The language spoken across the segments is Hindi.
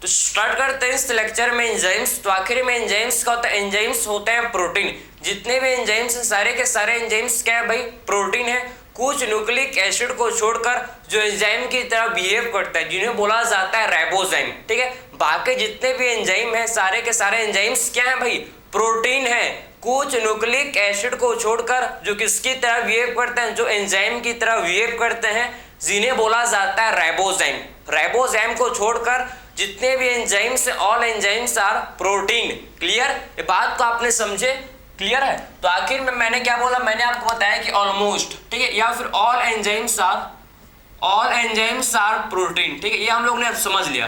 तो स्टार्ट करते हैं इस लेक्चर में एंजाइम्स। तो आखिर में एंजाइम्स का होता है, एंजाइम्स होते हैं प्रोटीन। जितने भी एंजाइम्स हैं सारे के सारे एंजाइम्स क्या है भाई, प्रोटीन है। कुछ न्यूक्लिक एसिड को छोड़कर जो एंजाइम की तरह बिहेव करता है जिन्हें बोला जाता है राइबोजाइम, ठीक है। बाकी जितने भी एंजाइम है सारे के सारे एंजाइम्स क्या है भाई, प्रोटीन है। कुछ न्यूक्लिक एसिड को छोड़कर जो किसकी तरह बिहेव करते हैं, जो एंजाइम की तरह बिहेव करते हैं, जिन्हें बोला जाता है राइबोजाइम। राइबोजाइम को छोड़कर जितने भी एंजाइम्स हैं all enzymes are protein. Clear, ये बात को आपने समझे, क्लियर है। तो आखिर में मैंने क्या बोला, मैंने आपको बताया कि ऑलमोस्ट, ठीक है, या फिर ऑल एंजाइम्स आर प्रोटीन, ठीक है। ये हम लोग ने अब समझ लिया।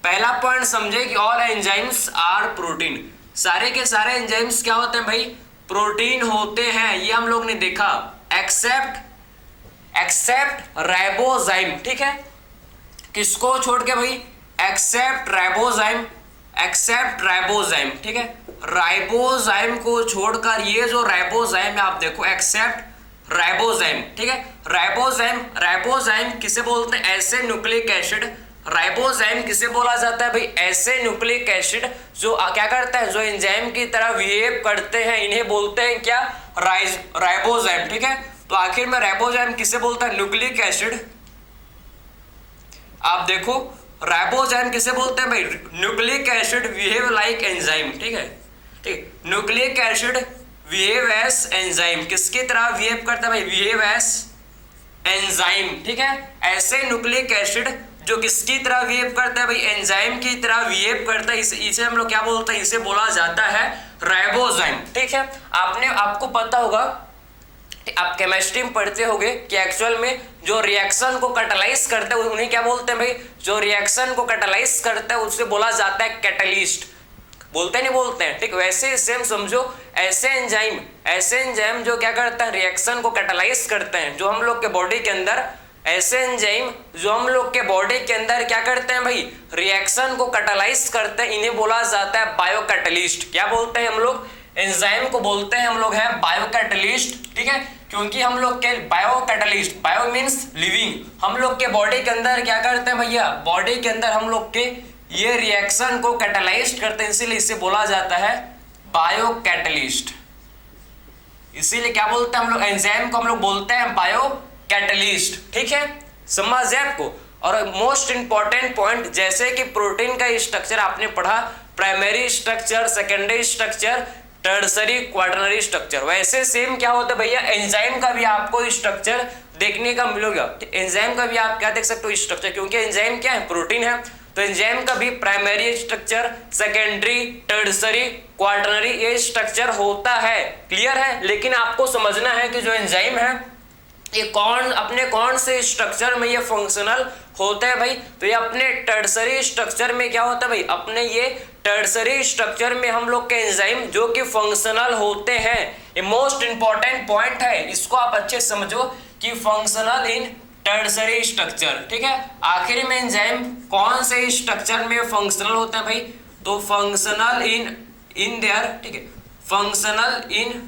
पहला पॉइंट समझे कि ऑल एंजाइम्स आर प्रोटीन। सारे के सारे एंजाइम्स क्या होते हैं भाई, प्रोटीन होते हैं। ये हम लोग ने देखा, एक्सेप्ट राइबोजाइम, ठीक है। किसको छोड़ के भाई, एक्सेप्ट राइबोजाइम, ठीक है। राइबोजाइम को छोड़कर ये जो राइबोजाइम है आप देखो, एक्सेप्ट राइबोजाइम, ठीक है। राइबोजाइम किसे बोलते हैं, ऐसे न्यूक्लिक एसिड। राइबोजाइम किसे बोला जाता है भाई, ऐसे न्यूक्लिक एसिड जो क्या करता है, जो एंजाइम की तरह बिहेव करते हैं, इन्हें बोलते हैं क्या, राइबोजाइम, ठीक है। तो आखिर में राइबोजाइम किसे बोलता है, न्यूक्लिक एसिड। आप देखो राइबोजाइम किसे बोलते हैं भाई, nucleic acid behave like enzyme, ठीक है। ठीक, nucleic acid behave as enzyme. किसकी तरह बिहेव करता है भाई, बिहेव एज एंजाइम, ठीक है। ऐसे न्यूक्लिक एसिड जो किसकी तरह बिहेव करता है भाई, एंजाइम की तरह बिहेव करता है, इसे हम लोग क्या बोलते हैं, इसे बोला जाता है राइबोजाइम, ठीक है। आपको पता होगा, आप केमिस्ट्री में पढ़ते होंगे कि एक्चुअल में जो रिएक्शन को कैटलाइज करते हैं उन्हें क्या बोलते हैं भाई, जो रिएक्शन को कैटलाइज करता है उसे बोला जाता है कैटलिस्ट। बोलते नहीं बोलते हैं, ठीक। वैसे सेम समझो, ऐसे एंजाइम जो क्या करता है, रिएक्शन को कैटलाइज करते हैं, जो हम लोग के बॉडी के अंदर, ऐसे एंजाइम जो हम लोग के बॉडी के अंदर क्या करते हैं भाई, रिएक्शन को कैटलाइज करते हैं, इन्हें बोला जाता है बायोकैटलिस्ट। क्या बोलते हैं हम लोग, एंजाइम को बोलते हैं हम लोग है बायोकैटलिस्ट, ठीक है। क्योंकि हम लोग के बायोकैटलिस्ट, बायो मीन्स लिविंग, हम लोग के बॉडी के अंदर क्या करते हैं भैया, बॉडी के अंदर हम लोग के ये रिएक्शन को कैटलाइज करते हैं, इसीलिए इसे बोला जाता है बायोकैटलिस्ट। इसीलिए क्या बोलते हैं हम लोग, एंजाइम को हम लोग बोलते हैं बायोकैटलिस्ट, ठीक है। समझ है आपको। और मोस्ट इंपॉर्टेंट पॉइंट, जैसे कि प्रोटीन का स्ट्रक्चर आपने पढ़ा, primary structure, secondary structure, tertiary, quaternary structure, वैसे सेम क्या होता है भैया, एंजाइम का भी आपको स्ट्रक्चर देखने का मिलेगा। एंजाइम का भी आप क्या देख सकते हो, स्ट्रक्चर, क्योंकि एंजाइम क्या है, प्रोटीन है। तो एंजाइम का भी primary structure, secondary, tertiary, quaternary ये स्ट्रक्चर होता है। क्लियर है। लेकिन आपको समझना है कि जो एंजाइम है ये कौन से स्ट्रक्चर में ये फंक्शनल होता है भाई, तो ये अपने टर्सरी स्ट्रक्चर में क्या होता है भाई, अपने ये टर्सरी स्ट्रक्चर में हम लोग के एंजाइम जो कि फंक्शनल होते हैं। ये मोस्ट इंपॉर्टेंट पॉइंट है, इसको आप अच्छे समझो कि फंक्शनल इन टर्सरी स्ट्रक्चर, ठीक है। आखिर में एंजाइम कौन से स्ट्रक्चर में फंक्शनल होते हैं भाई, तो फंक्शनल इन देयर, ठीक है, फंक्शनल इन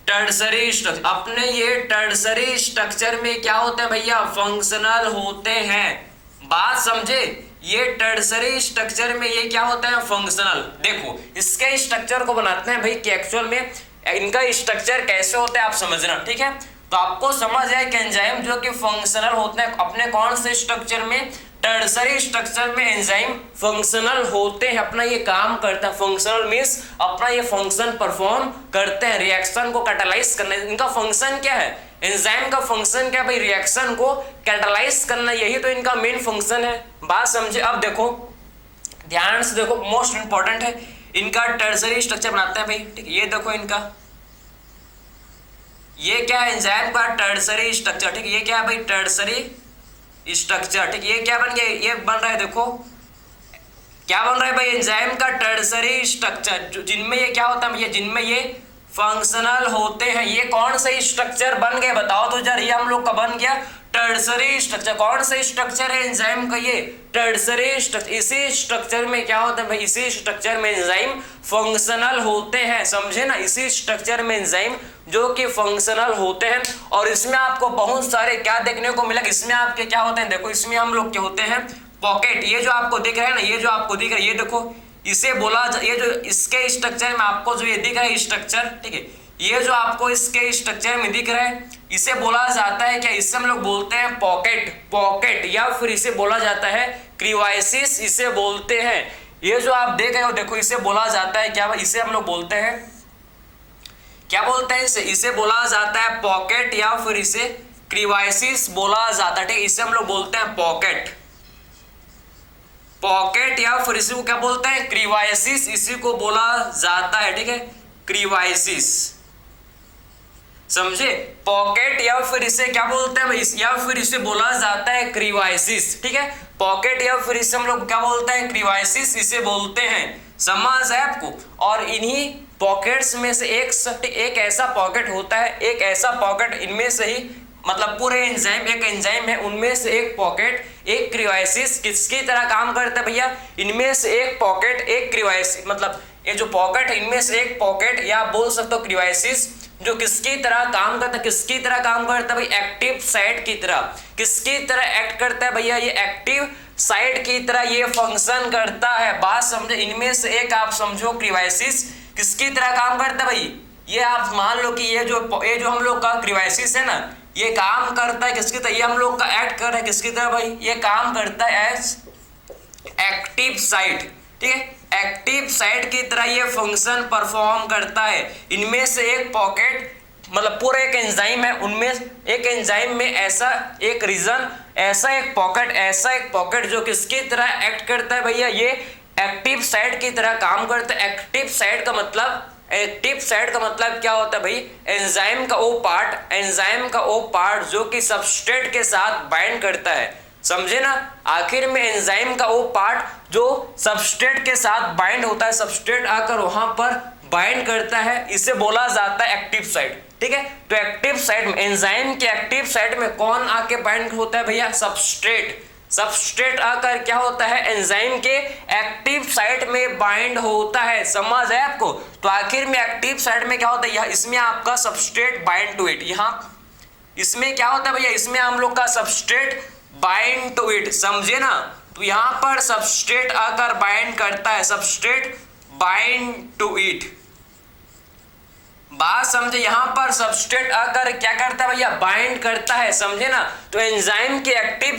टर्सरी स्ट्रक्चर। अपने ये टर्सरी स्ट्रक्चर में क्या होते हैं भैया, फंक्शनल होते हैं। बात समझे, ये टर्सरी स्ट्रक्चर में ये क्या होता है, फंक्शनल। देखो इसके स्ट्रक्चर को बनाते हैं भाई कि एक्चुअल में इनका स्ट्रक्चर कैसे होता है आप समझना, ठीक है। तो आपको समझ है कि एंजाइम जो कि फंक्शनल होते हैं अपने कौन से स्ट्रक्चर में, टर्सरी स्ट्रक्चर में एंजाइम फंक्शनल होते हैं, अपना ये काम करता है। फंक्शनल मींस अपना ये फंक्शन परफॉर्म करते हैं, रिएक्शन को कैटलाइज करना। इनका फंक्शन क्या है, एंजाइम का फंक्शन क्या है भाई, रिएक्शन को कैटलाइज करना, यही तो इनका मेन फंक्शन है। बात समझे। अब देखो ध्यान से देखो, मोस्ट इंपॉर्टेंट है, इनका टर्सरी स्ट्रक्चर बनाते हैं भाई, ठीक। ये देखो इनका, ये क्या है, एंजाइम का टर्सरी स्ट्रक्चर, ठीक। ये क्या है भाई, टर्सरी स्ट्रक्चर, ठीक। ये क्या बन गया, ये बन रहा है, देखो क्या बन रहा है भाई, एंजाइम का टर्सरी स्ट्रक्चर, जिनमें ये क्या होता है, ये जिनमें ये फंक्शनल होते हैं। ये कौन से स्ट्रक्चर बन गए बताओ तो जरा, ये हम लोग का बन गया टर्सरी स्ट्रक्चर। कौन सा स्ट्रक्चर है एंजाइम का, ये टर्सरी स्ट्रक्चर। इसी स्ट्रक्चर में क्या होता है भाई, इसी स्ट्रक्चर में एंजाइम फंक्शनल होते हैं, समझे ना। इसी स्ट्रक्चर में एंजाइम जो कि फंक्शनल होते हैं, और इसमें आपको बहुत सारे क्या देखने को मिला, इसमें आपके क्या होते हैं, देखो इसमें हम लोग क्या होते हैं, पॉकेट, ये जो आपको दिख रहा है ना, ये जो आपको दिख रहा है, ये देखो इसे बोला, ये जो इसके स्ट्रक्चर में आपको जो ये दिख रहा है स्ट्रक्चर, ठीक है, ये जो आपको इसके स्ट्रक्चर में दिख रहा है इसे बोला जाता है क्या, इससे हम लोग बोलते हैं पॉकेट, पॉकेट, या फिर इसे बोला जाता है क्रिवाइसिस, इसे बोलते हैं। ये जो आप देख रहे हो देखो इसे बोला जाता है क्या भाई, इसे हम लोग बोलते हैं, क्या बोलते हैं इसे बोला जाता है पॉकेट, या फिर इसे क्रिवाइसिस बोला जाता है, ठीक है, इसे हम लोग बोलते हैं पॉकेट, पॉकेट, या फिर इसी को क्या बोलते हैं क्रिवाइसिस, इसी को बोला जाता है, ठीक है, क्रिवाइसिस, समझे, पॉकेट या फिर इसे क्या बोलते हैं भाई, या फिर इसे बोला जाता है क्रिवाइसिस, ठीक है, पॉकेट या फिर इसे हम लोग क्या बोलते हैं क्रिवाइसिस, इसे बोलते हैं, समझ है आपको। और इन्हीं पॉकेट्स में से एक ऐसा पॉकेट होता है, एक ऐसा पॉकेट, इनमें से ही मतलब पूरे एंजाइम, एक एंजाइम है उनमें से एक पॉकेट, एक क्रिवाइसिस किसकी तरह काम करता है भैया, इनमें से एक पॉकेट, एक क्रिवाइसिस, मतलब ये जो पॉकेट है इनमें से एक पॉकेट या बोल सकते हो क्रिवाइसिस, जो किसकी तरह काम करता है, किसकी तरह काम करता है भाई, एक्टिव साइट की तरह, किसकी तरह एक्ट करता है भैया, ये एक्टिव साइट की तरह ये फंक्शन करता है, बात समझे, इनमें से एक आप समझो क्रिवाइसिस किसकी तरह काम करता है भाई, ये आप मान लो कि ये जो हम लोग का क्रिवाइसिस है ना, ये काम करता है किसकी तरह, ये हम लोग का एक्ट कर रहा है किसकी तरह भाई, ये काम करता है एज एक्टिव साइट, ठीक है, एक्टिव साइट की तरह ये फंक्शन परफॉर्म करता है। इनमें से एक पॉकेट मतलब पूरा एक एंजाइम है, उनमें एक एंजाइम में ऐसा एक रीजन, ऐसा एक पॉकेट जो किसकी तरह एक्ट करता है भैया, ये एक्टिव साइट की तरह काम करता है। एक्टिव साइट का मतलब क्या होता है भाई, एंजाइम का वो पार्ट जो कि सबस्ट्रेट के साथ बाइंड करता है, समझे ना, आखिर में एंजाइम का वो पार्ट जो सबस्ट्रेट के साथ बाइंड होता है, सबस्ट्रेट आकर वहां पर बाइंड करता है, इसे बोला जाता है एक्टिव साइट, ठीक है। तो एक्टिव साइट में, एंजाइम के एक्टिव साइट में कौन आके बाइंड होता है भैया, सबस्ट्रेट आकर क्या होता है, एंजाइम के एक्टिव साइट में बाइंड होता है, समझ है आपको। तो आखिर में एक्टिव साइट में क्या होता है, इसमें आपका सबस्ट्रेट बाइंड टू इट, यहाँ इसमें क्या होता है भैया, इसमें हम लोग का सबस्ट्रेट बाइंड टू इट, समझे ना, तो यहां पर सबस्ट्रेट आकर बाइंड करता है, सबस्ट्रेट बाइंड टू इट, बात समझे, यहां पर सबस्ट्रेट आकर क्या करता है भैया, बाइंड करता है, समझे ना। तो एंजाइम के एक्टिव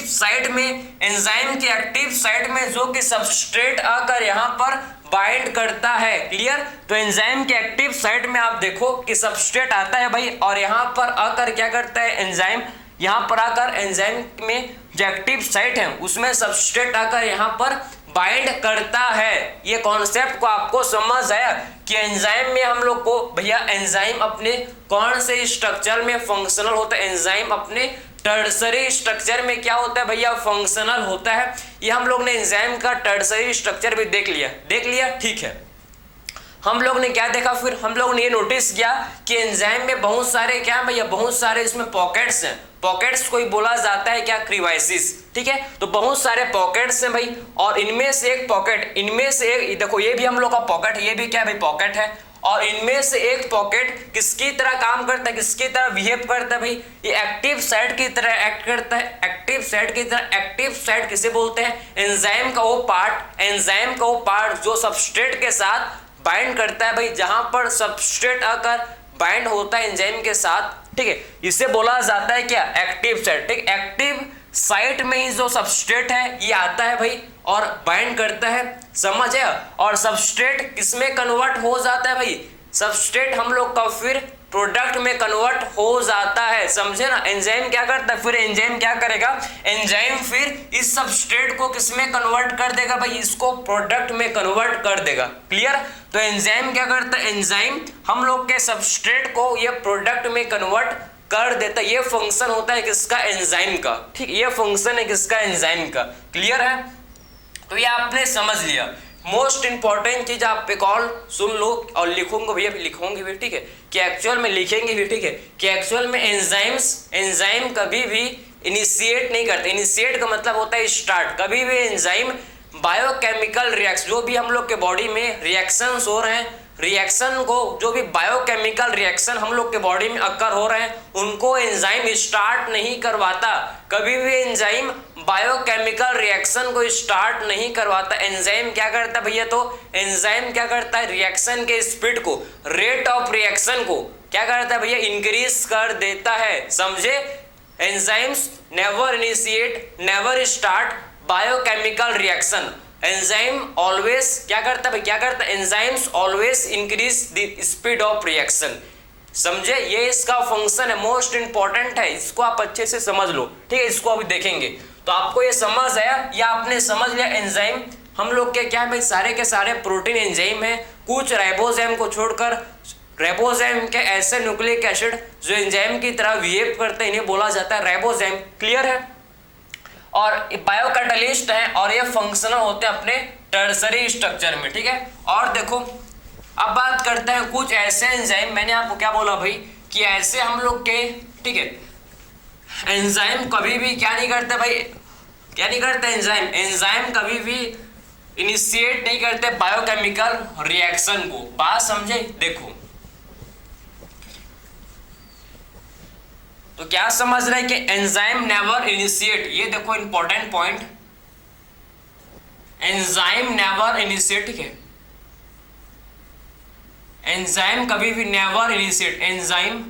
साइट में जो कि सबस्ट्रेट आकर यहां पर बाइंड करता है, क्लियर। तो एंजाइम के एक्टिव साइट में आप देखो कि सबस्ट्रेट आता है भाई, और यहां पर आकर क्या करता है एंजाइम, यहां पर आकर एंजाइम में जो एक्टिव साइट है उसमें सबस्ट्रेट आकर यहां पर बाइंड करता है। ये कॉन्सेप्ट को आपको समझ आया कि एंजाइम में हम लोग को भैया, एंजाइम अपने कौन से स्ट्रक्चर में फंक्शनल होता है, एंजाइम अपने टर्सरी स्ट्रक्चर में क्या होता है भैया, फंक्शनल होता है। ये हम लोग ने एंजाइम का टर्सरी स्ट्रक्चर भी देख लिया, ठीक है। हम लोग ने क्या देखा, फिर हम लोग ने ये नोटिस किया कि एंजाइम में बहुत सारे क्या भैया, बहुत सारे इसमें पॉकेट्स हैं, पॉकेट्स को ही बोला जाता है क्या, क्रिवाइसिस, ठीक है। तो बहुत सारे पॉकेट्स हैं भाई, और इनमें से एक पॉकेट, इनमें से एक देखो, ये भी हम लोग का पॉकेट है, ये भी क्या भाई पॉकेट है, और इनमें से एक पॉकेट किसकी तरह काम करता है, किसकी तरह बिहेव करता है भाई, ये एक्टिव साइट की तरह एक्ट करता है, एक्टिव साइट की तरह। एक्टिव साइट किसे बोलते हैं, एंजाइम का वो पार्ट जो सबस्ट्रेट के साथ बाइंड करता है भाई, जहां पर सबस्ट्रेट आकर बाइंड होता है एंजाइम के साथ, ठीक है, इसे बोला जाता है क्या, एक्टिव साइट, ठीक। एक्टिव साइट में ही जो सबस्ट्रेट है ये आता है भाई और बाइंड करता है, समझ है। और सबस्ट्रेट किसमें कन्वर्ट हो जाता है भाई, सबस्ट्रेट हम लोग का फिर प्रोडक्ट में कन्वर्ट हो जाता है, समझे ना। एंजाइम क्या करता है, फिर एंजाइम क्या करेगा, एंजाइम फिर इस सबस्ट्रेट को किसमें कन्वर्ट कर देगा भाई, इसको प्रोडक्ट में कन्वर्ट कर देगा, क्लियर। तो एंजाइम क्या करता है, एंजाइम हम लोग के सबस्ट्रेट को ये प्रोडक्ट में कन्वर्ट कर देता है। ये फंक्शन होता है किसका, एंजाइम का, ठीक, ये फंक्शन है किसका, एंजाइम का, क्लियर है। तो ये आपने समझ लिया। मोस्ट इंपॉर्टेंट चीज आप एक और सुन लो, और लिखूंगा भैया, लिखोगे भी, ठीक है, कि एक्चुअल में लिखेंगे भी, ठीक है, कि एक्चुअल में एंजाइम कभी भी इनिशिएट नहीं करते। इनिशिएट का मतलब होता है स्टार्ट, कभी भी एंजाइम बायोकेमिकल रिएक्शन, जो भी हम लोग के बॉडी में रिएक्शंस हो रहे हैं, रिएक्शन को जो भी बायोकेमिकल रिएक्शन हम लोग के बॉडी में अक्कर हो रहे हैं, उनको एंजाइम स्टार्ट नहीं करवाता। कभी भी एंजाइम बायोकेमिकल रिएक्शन को स्टार्ट नहीं करवाता। एंजाइम क्या करता है भैया, तो एंजाइम क्या करता है, रिएक्शन के स्पीड को, रेट ऑफ रिएक्शन को क्या करता है भैया, इंक्रीज कर देता है। समझे? Enzymes never initiate, never start biochemical reaction. Enzyme always क्या करता है भाई, क्या करता है, enzymes always increase the speed of reaction. समझे? ये इसका फंक्शन है, मोस्ट इंपॉर्टेंट है, इसको आप अच्छे से समझ लो। ठीक है, इसको अभी देखेंगे तो आपको ये समझ आया या आपने समझ लिया। एंजाइम हम लोग के क्या है भाई, सारे के सारे प्रोटीन एंजाइम है, कुछ राइबोसोम को छोड़कर। राइबोसोम के ऐसे न्यूक्लिक एसिड जो एंजाइम की तरह बिहेव करते हैं, इन्हें बोला जाता है राइबोसोम। क्लियर है? और बायोकैटालिस्ट हैं और ये फंक्शनल होते हैं अपने टर्सरी स्ट्रक्चर में। ठीक है, और देखो अब बात करते हैं कुछ ऐसे एंजाइम, मैंने आपको क्या बोला भाई कि ऐसे हम लोग के, ठीक है, एंजाइम कभी भी क्या नहीं करते भाई, क्या नहीं करते एंजाइम कभी भी इनिशिएट नहीं करते बायोकेमिकल रिएक्शन को। बात समझे? देखो तो क्या समझ रहे हैं कि एंजाइम नेवर इनिशिएट, ये देखो important point, enzyme never initiate. ठीक है, एंजाइम कभी भी never initiate, enzyme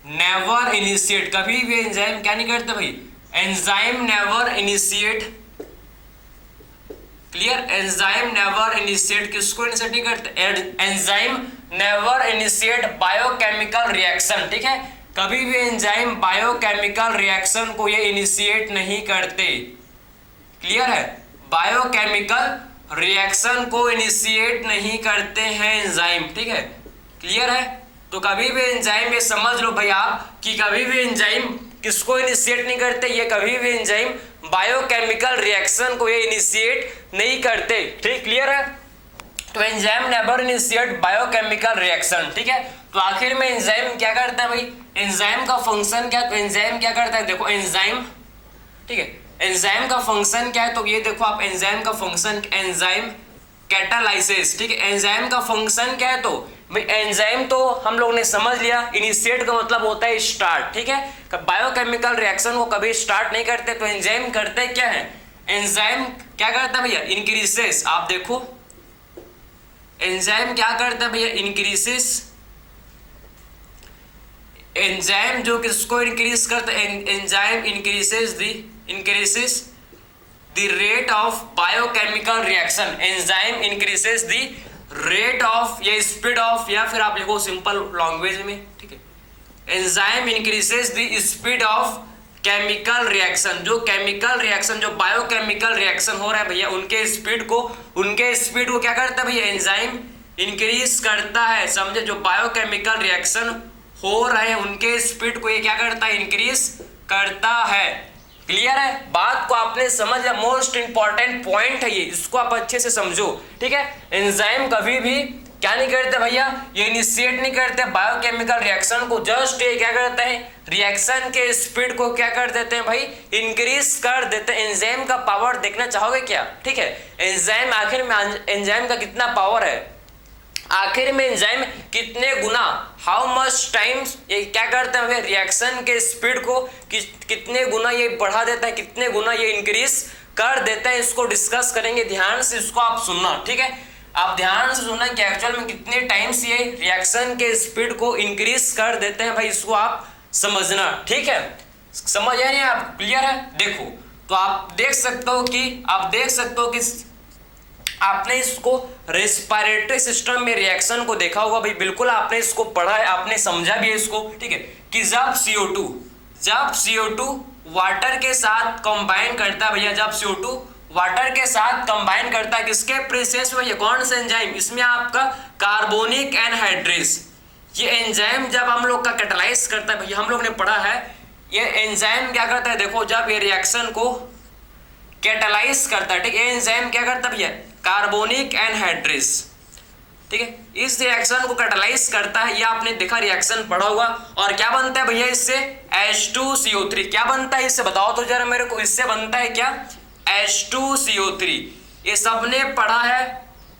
never initiate, कभी भी एंजाइम क्या नहीं करते भाई, enzyme never initiate. Clear? Enzyme never initiate किसको इनिशिएट नहीं करते, enzyme never initiate biochemical reaction. ठीक है, कभी भी एंजाइम बायोकेमिकल रिएक्शन को ये इनिशिएट नहीं करते। क्लियर है? बायोकेमिकल रिएक्शन को इनिशिएट नहीं करते हैं एंजाइम। ठीक है, क्लियर है? तो कभी भी एंजाइम, ये समझ लो भाई आप कि कभी भी एंजाइम किसको इनिशिएट नहीं करते, ये कभी भी एंजाइम बायोकेमिकल रिएक्शन को ये इनिशिएट नहीं करते। ठीक, क्लियर है? तो enzyme never initiate biochemical reaction. ठीक है, तो आखिर में एंजाइम क्या करता है भाई, एंजाइम का फंक्शन क्या, तो एंजाइम क्या करता है, देखो एंजाइम, ठीक है, एंजाइम का फंक्शन क्या है, तो ये देखो आप एंजाइम का फंक्शन, एंजाइम कैटालाइसिस। ठीक है, एंजाइम का फंक्शन क्या है, तो भाई एंजाइम तो हम लोग ने समझ लिया, इनिशिएट का मतलब होता है स्टार्ट। ठीक है, बायोकेमिकल रिएक्शन को कभी स्टार्ट नहीं करते, तो एंजाइम करते क्या है, एंजाइम क्या करता है भैया, इंक्रीजेस। आप देखो एंजाइम क्या करता है भैया, इंक्रीजेस। एंजाइम जो किसको इंक्रीज करता है, enzyme increases the rate of biochemical reaction। Enzyme increases the rate of या speed of, या फिर आप लिखो सिंपल लैंग्वेज में। ठीक है, enzyme increases the speed of chemical reaction, जो केमिकल रिएक्शन, जो बायोकेमिकल रिएक्शन हो रहा है भैया, उनके स्पीड को क्या करता है भैया, एंजाइम इंक्रीज करता है। समझे? जो बायोकेमिकल रिएक्शन हो रहे हैं उनके स्पीड को ये क्या करता है, इंक्रीज करता है। क्लियर है? बात को आपने समझ लिया, मोस्ट इंपॉर्टेंट पॉइंट है ये, इसको आप अच्छे से समझो। ठीक है, एंजाइम कभी भी क्या नहीं करते भैया, ये इनिशिएट नहीं करते बायोकेमिकल रिएक्शन को, जस्ट ये क्या करते हैं, रिएक्शन के स्पीड को क्या कर देते हैं भाई, इंक्रीज कर देते हैं। एंजाइम का पावर देखना चाहोगे क्या? ठीक है, एंजाइम आखिर में, एंजाइम का कितना पावर है, आखिर में एंजाइम कितने गुना, हाउ मच टाइम्स ये क्या करते हैं, रिएक्शन के स्पीड को कितने गुना ये बढ़ा देता है, कितने गुना ये इंक्रीज कर देता है, इसको डिस्कस करेंगे। ध्यान से इसको आप सुनना। ठीक है, आप ध्यान से सुनना कि एक्चुअल में कितने टाइम्स ये रिएक्शन के स्पीड को इंक्रीज कर देते हैं भाई, इसको आप समझना। ठीक है, समझ आए नहीं आप? क्लियर है? देखो तो आप देख सकते हो कि आपने इसको रेस्पिरेटरी सिस्टम में रिएक्शन को देखा होगा भाई, बिल्कुल आपने इसको पढ़ा है, आपने समझा भी है इसको। ठीक है, कि जब CO2 वाटर के साथ कंबाइन करता है भैया, जब CO2 वाटर के साथ कंबाइन करता है, किसके प्रोसेस में, ये कौन सा एंजाइम, इसमें आपका कार्बोनिक एनहाइड्रेस। ये एंजाइम जब हम लोग का कैटालाइज करता है भैया, हम लोग ने पढ़ा है, ये एंजाइम क्या करता है, देखो जब ये रिएक्शन को कैटालाइज करता है, ठीक है, एंजाइम क्या करता है भैया, कार्बोनिक एनहाइड्रेस। ठीक है, इस रिएक्शन को कैटालाइज करता है, ये आपने देखा, रिएक्शन पढ़ा होगा। और क्या बनता है भैया इससे, H2CO3। क्या बनता है इससे बताओ तो जरा मेरे को, इससे बनता है क्या, H2CO3। ये सबने पढ़ा है,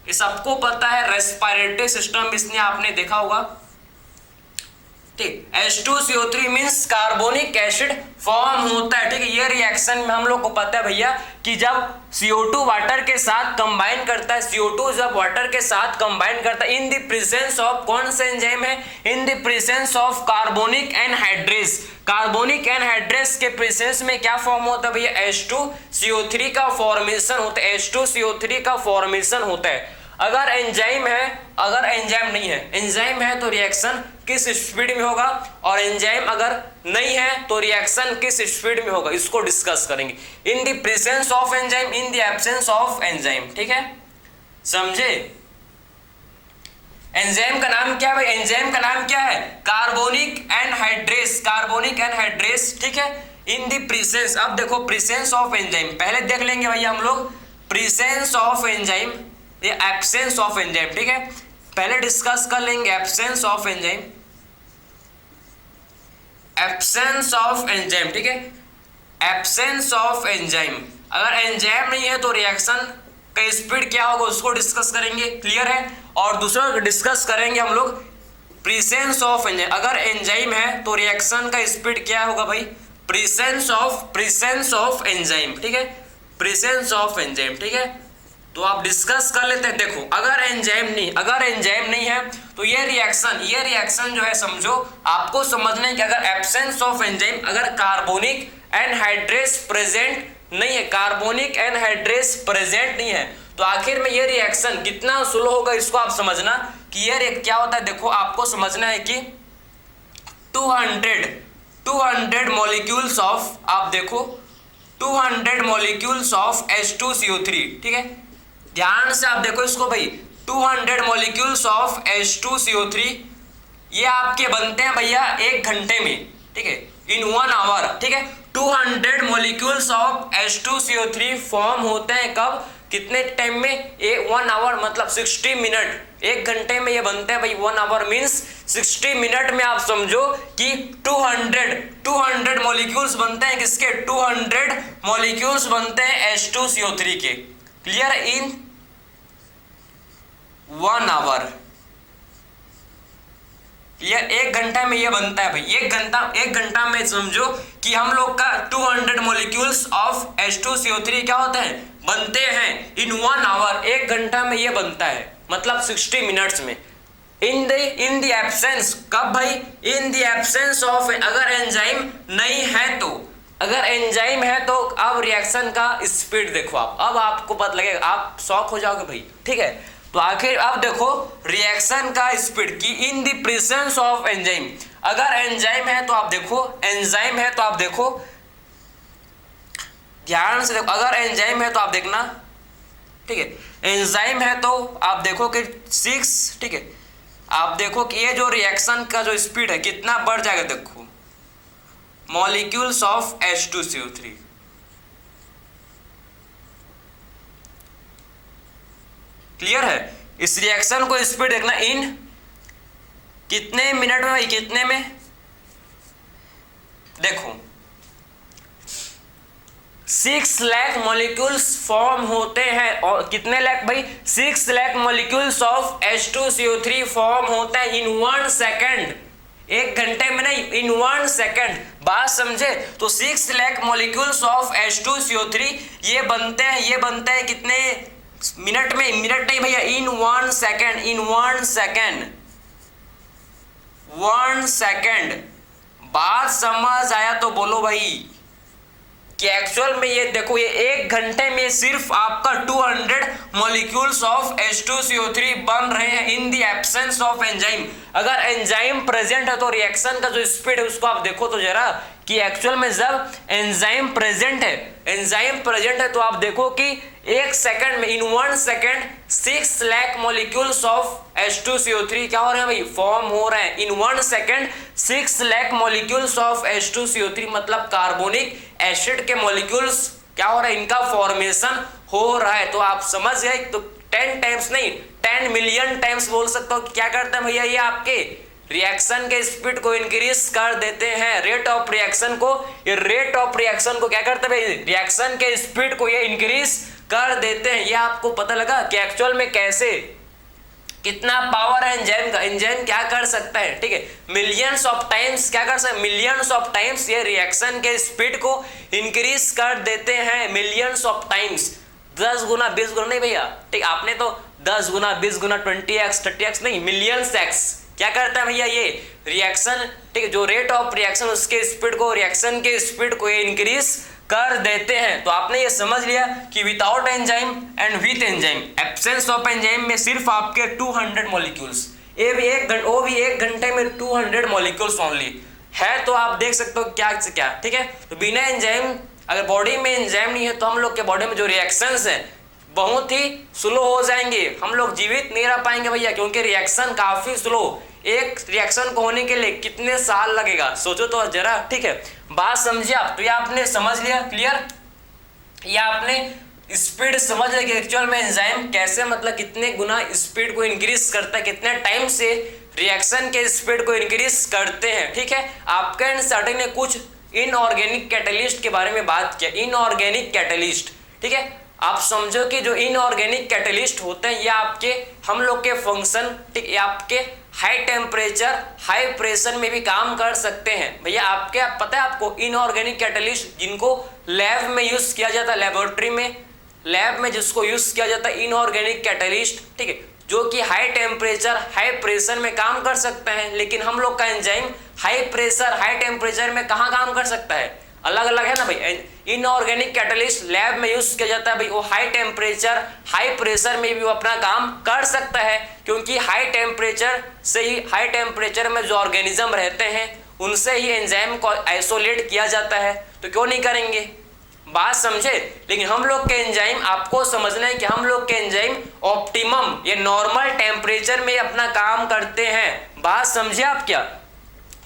ये सबको पता है, रेस्पिरेटरी सिस्टम इसने आपने देखा होगा, ठीक। H2CO3 means carbonic acid form होता है, ठीक है। ये रिएक्शन में हम लोग को पता है भैया कि जब CO2 वाटर के साथ कंबाइन करता है, CO2 जब वाटर के साथ कंबाइन करता है इन द प्रेजेंस ऑफ, कौन सा एंजाइम है, in the presence of carbonic anhydrase. Carbonic anhydrase के प्रेजेंस में क्या फॉर्म होता है भैया, H2CO3 का फॉर्मेशन होता है, H2CO3 का फॉर्मेशन होता है। अगर एंजाइम है, अगर एंजाइम नहीं है, एंजाइम है तो रिएक्शन किस स्पीड में होगा, और एंजाइम अगर नहीं है तो रिएक्शन किस स्पीड में होगा, इसको डिस्कस करेंगे। In the presence of enzyme, in the absence of enzyme, ठीक है, समझे। एंजाइम का नाम क्या है भाई, एंजाइम का नाम क्या है, कार्बोनिक एनहाइड्रेस, कार्बोनिक एनहाइड्रेस, ठीक है। इन द प्रेजेंस, अब देखो प्रेजेंस ऑफ एंजाइम पहले देख लेंगे भैया हम लोग, प्रेजेंस ऑफ एंजाइम, ये एब्सेंस ऑफ एंजाइम, ठीक है, पहले डिस्कस कर लेंगे absence of enzyme, absence of enzyme, ठीक है, एब्सेंस ऑफ एंजाइम। अगर एंजाइम नहीं है तो रिएक्शन का स्पीड क्या होगा उसको डिस्कस करेंगे, क्लियर है। और दूसरा डिस्कस करेंगे हम लोग प्रेजेंस ऑफ एंजाइम, अगर एंजाइम है तो रिएक्शन का स्पीड क्या होगा भाई, प्रेजेंस ऑफ एंजाइम, ठीक है, प्रेजेंस ऑफ एंजाइम, ठीक है। तो आप डिस्कस कर लेते हैं। देखो अगर एंजाइम नहीं है तो ये रिएक्शन जो है समझो, आपको समझना है कि अगर एब्सेंस ऑफ एंजाइम, अगर कार्बोनिक एनहाइड्रेस प्रेजेंट नहीं है, कार्बोनिक एनहाइड्रेस प्रेजेंट नहीं है, तो आखिर में ये रिएक्शन कितना स्लो होगा, इसको आप समझना कि ये क्या होता है। देखो आपको समझना है कि 200 मॉलिक्यूल्स ऑफ, आप देखो 200 मॉलिक्यूल्स ऑफ H2CO3, ठीक है, ध्यान से आप देखो इसको भाई, 200 मॉलिक्यूल्स ऑफ H2CO3 ये आपके बनते हैं भैया 1 घंटे में, ठीक है, इन 1 आवर, ठीक है। 200 मॉलिक्यूल्स ऑफ H2CO3 फॉर्म होते हैं कब, कितने टाइम में, 1 आवर, मतलब 60 मिनट, 1 घंटे में ये बनते हैं भाई, 1 आवर मीन्स 60 मिनट में आप समझो कि 200 मॉलिक्यूल्स बनते हैं, किसके, 200 मॉलिक्यूल्स बनते हैं H2CO3 के, क्लियर, इन 1 आवर, ये 1 घंटा में ये बनता है भाई, 1 घंटा में समझो कि हम लोग का 200 मॉलिक्यूल्स ऑफ H2CO3 क्या होते हैं, बनते हैं इन 1 आवर, 1 घंटा में ये बनता है, मतलब 60 मिनट्स में। इन द एब्सेंस, कब भाई, इन द एब्सेंस ऑफ, अगर एंजाइम नहीं है तो, अगर एंजाइम है तो अब रिएक्शन का स्पीड देखो आप, अब आपको पता लगेगा, आप शॉक हो जाओगे भाई, ठीक है। तो आखिर अब देखो रिएक्शन का स्पीड की in the presence of enzyme, अगर एंजाइम है तो आप देखो, एंजाइम है तो आप देखो, ध्यान से देखो, अगर एंजाइम है तो आप देखना, ठीक है, एंजाइम है तो आप देखो कि 6, ठीक है, आप देखो कि ये जो रिएक्शन का जो स्पीड है कितना बढ़ जाएगा, देखो मॉलिक्यूल्स ऑफ H2CO3, क्लियर है। इस रिएक्शन को स्पीड देखना इन कितने मिनट में भाई, कितने में, देखो 6 लाख मॉलिक्यूल्स फॉर्म होते हैं, और कितने लाख भाई, 6 lakh molecules of H2CO3 form होते हैं इन 1 सेकेंड, 1 घंटे में नहीं, इन 1 सेकेंड, बात समझे। तो 6 लाख मॉलिक्यूल्स ऑफ H2CO3 ये बनते हैं कितने मिनट में, मिनट नहीं भैया, इन 1 सेकेंड, इन 1 सेकेंड, 1 सेकेंड। बात समझ आया तो बोलो भाई कि एक्चुअल में ये देखो, ये 1 घंटे में सिर्फ आपका 200 मॉलिक्यूल्स ऑफ H2CO3 बन रहे हैं in the absence of enzyme. अगर एंजाइम प्रेजेंट है तो रिएक्शन का जो स्पीड है उसको आप देखो तो जरा कि एक्चुअल में जब एंजाइम प्रेजेंट है तो आप देखो कि 1 सेकंड में, इन 1 second 6 lakh molecules of H2CO3 क्या हो रहे हैं भाई, फॉर्म हो रहे हैं। इन 1 second 6 lakh molecules of H2CO3 मतलब कार्बोनिक एसिड के मॉलिक्यूल्स क्या हो रहा है, इनका फॉर्मेशन हो रहा है। तो आप समझ गए, तो 10 टाइम्स नहीं 10 मिलियन टाइम्स बोल सकते हो कि क्या करते हैं भैया, ये आपके रिएक्शन के स्पीड को इंक्रीज कर देते हैं, रेट ऑफ रिएक्शन को क्या करते हैं भाई, रिएक्शन के स्पीड को ये इंक्रीज कर देते हैं। ये आपको पता लगा कि एक्चुअल में कैसे, कितना पावर है एंजाइम का, एंजाइम क्या कर सकता है, ठीक है, मिलियंस ऑफ टाइम्स क्या कर सकता है, मिलियंस ऑफ टाइम्स ये रिएक्शन के स्पीड को इंक्रीज कर देते हैं, मिलियंस ऑफ टाइम्स, 10 गुना 20 गुना नहीं भैया, ठीक, आपने तो 10 गुना 20 गुना 20x 30x नहीं, मिलियंस एक्स क्या करता है भैया ये रिएक्शन, ठीक है, जो रेट ऑफ रिएक्शन उसके स्पीड को, रिएक्शन के स्पीड को ये इंक्रीज कर देते हैं। तो आपने ये समझ लिया कि without enzyme and with enzyme, absence of enzyme में सिर्फ आपके 200 मॉलिक्यूल्स, वो भी एक घंटे में 200 मॉलिक्यूल्स ओनली है। तो आप देख सकते हो क्या से क्या, ठीक है। तो बिना एंजाइम, अगर बॉडी में एंजाइम नहीं है तो हम लोग के बॉडी में जो रिएक्शंस हैं बहुत ही स्लो हो जाएंगे, हम लोग जीवित नहीं रह पाएंगे भैया, क्योंकि रिएक्शन काफी स्लो, एक रिएक्शन को होने के लिए कितने साल लगेगा सोचो तो जरा, ठीक है, बात समझिए आप। तो ये आपने समझ लिया, क्लियर, ये आपने स्पीड समझ लिया कि एक्चुअल में एंजाइम कैसे, मतलब कितने गुना स्पीड को इंक्रीज करता है, कितने टाइम से रिएक्शन के स्पीड को इंक्रीज करते हैं, ठीक है। आपके एनसीईआरटी ने कुछ इनऑर्गेनिक कैटलिस्ट के बारे में बात किया, इनऑर्गेनिक कैटलिस्ट, ठीक है। आप समझो कि जो इनऑर्गेनिक कैटलिस्ट होते हैं ये आपके, हम लोग के फंक्शन, ठीक, ये आपके हाई टेम्परेचर हाई प्रेशर में भी काम कर सकते हैं भैया। आपके पता है आपको इनऑर्गेनिक कैटलिस्ट जिनको लैब में यूज किया जाता है, लेबोरेटरी में, लैब में जिसको यूज किया जाता है इनऑर्गेनिक कैटलिस्ट, ठीक है, जो कि हाई टेम्परेचर हाई प्रेशर में काम कर सकते हैं। लेकिन हम लोग का enzyme high pressure high temperature में कहाँ काम कर सकता है, अलग अलग है ना भाई। इनऑर्गेनिक कैटलिस्ट लैब में यूज किया जाता है भाई, वो हाई टेम्परेचर हाई प्रेशर में भी वो अपना काम कर सकता है, क्योंकि हाई टेम्परेचर से ही, हाई टेम्परेचर में जो ऑर्गेनिज्म रहते हैं उनसे ही एंजाइम को आइसोलेट किया जाता है, तो क्यों नहीं करेंगे, बात समझे। लेकिन हम लोग के एंजाइम, आपको समझना है कि हम लोग के एंजाइम ऑप्टिमम ये नॉर्मल टेम्परेचर में अपना काम करते हैं, बात समझे आप क्या।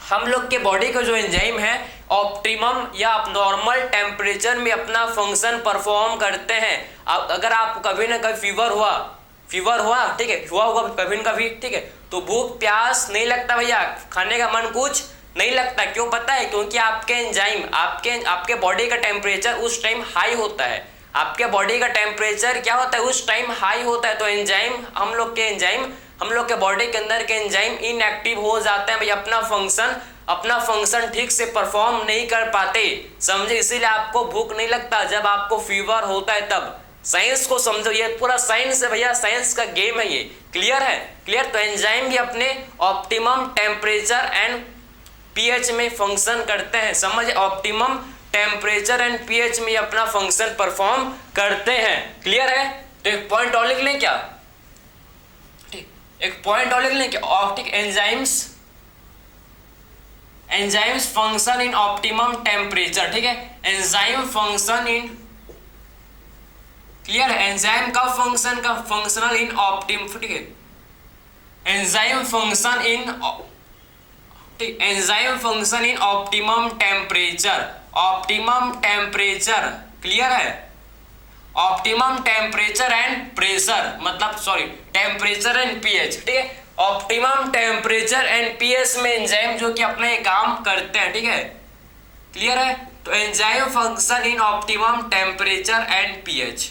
हम लोग के बॉडी का जो एंजाइम है ऑप्टिमम या नॉर्मल टेम्परेचर में अपना फंक्शन परफॉर्म करते हैं। अगर आप कभी ना कभी फीवर हुआ, ठीक है, हुआ होगा कभी ना कभी, ठीक है, तो भूख प्यास नहीं लगता भैया, खाने का मन कुछ नहीं लगता, क्यों पता है, क्योंकि आपके एंजाइम, आपके बॉडी का टेम्परेचर उस टाइम हाई होता है, आपके बॉडी का टेम्परेचर क्या होता है उस टाइम हाई होता है। तो एंजाइम, हम लोग के बॉडी के अंदर के एंजाइम इनएक्टिव हो जाते हैं भाई, अपना फंक्शन ठीक से परफॉर्म नहीं कर पाते, समझे, इसीलिए आपको भूख नहीं लगता जब आपको फीवर होता है तब। साइंस को समझो, ये पूरा साइंस है भैया, साइंस का गेम है ये, क्लियर है, क्लियर। तो एंजाइम भी अपने ऑप्टिमम टेम्परेचर एंड पीएच में फंक्शन करते हैं, समझ, ऑप्टिमम टेम्परेचर एंड पीएच में अपना फंक्शन परफॉर्म करते हैं, क्लियर है। तो एक पॉइंट और लिख लें क्या, ठीक, एक पॉइंट और लिख लें क्या, optic enzymes function in optimum temperature, ठीक है, एंजाइम फंक्शन इन, क्लियर है, एंजाइम का फंक्शनल इन ऑप्टिम, ठीक है, एंजाइम फंक्शन इन, ठीक, enzyme function in optimum temperature, clear है, ऑप्टिमम टेम्परेचर एंड प्रेशर, मतलब सॉरी टेम्परेचर एंड पीएच, ठीक है, ऑप्टिमम टेम्परेचर एंड पीएच में एंजाइम जो कि अपने काम करते हैं, ठीक है, क्लियर है। तो enzyme function in optimum temperature and pH,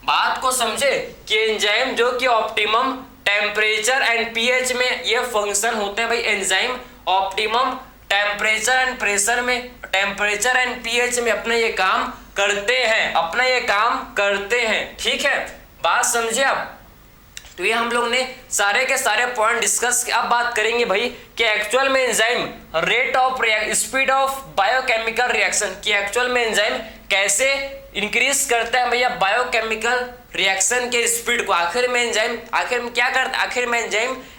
बात को समझे कि एंजाइम जो कि ऑप्टिमम टेम्परेचर एंड पीएच में ये फंक्शन होते हैं भाई, enzyme optimum temperature and pressure में, टेम्परेचर एंड पीएच में अपना ये काम करते हैं, ठीक है, बात समझे आप। तो ये हम लोग ने सारे के सारे पॉइंट डिस्कस। अब बात करेंगे भाई कि एक्चुअल में enzyme rate of speed of biochemical reaction, कि एक्चुअल में एंजाइम कैसे इंक्रीज करता है भैया बायोकेमिकल रिएक्शन के स्पीड को। आखिर में एंजाइम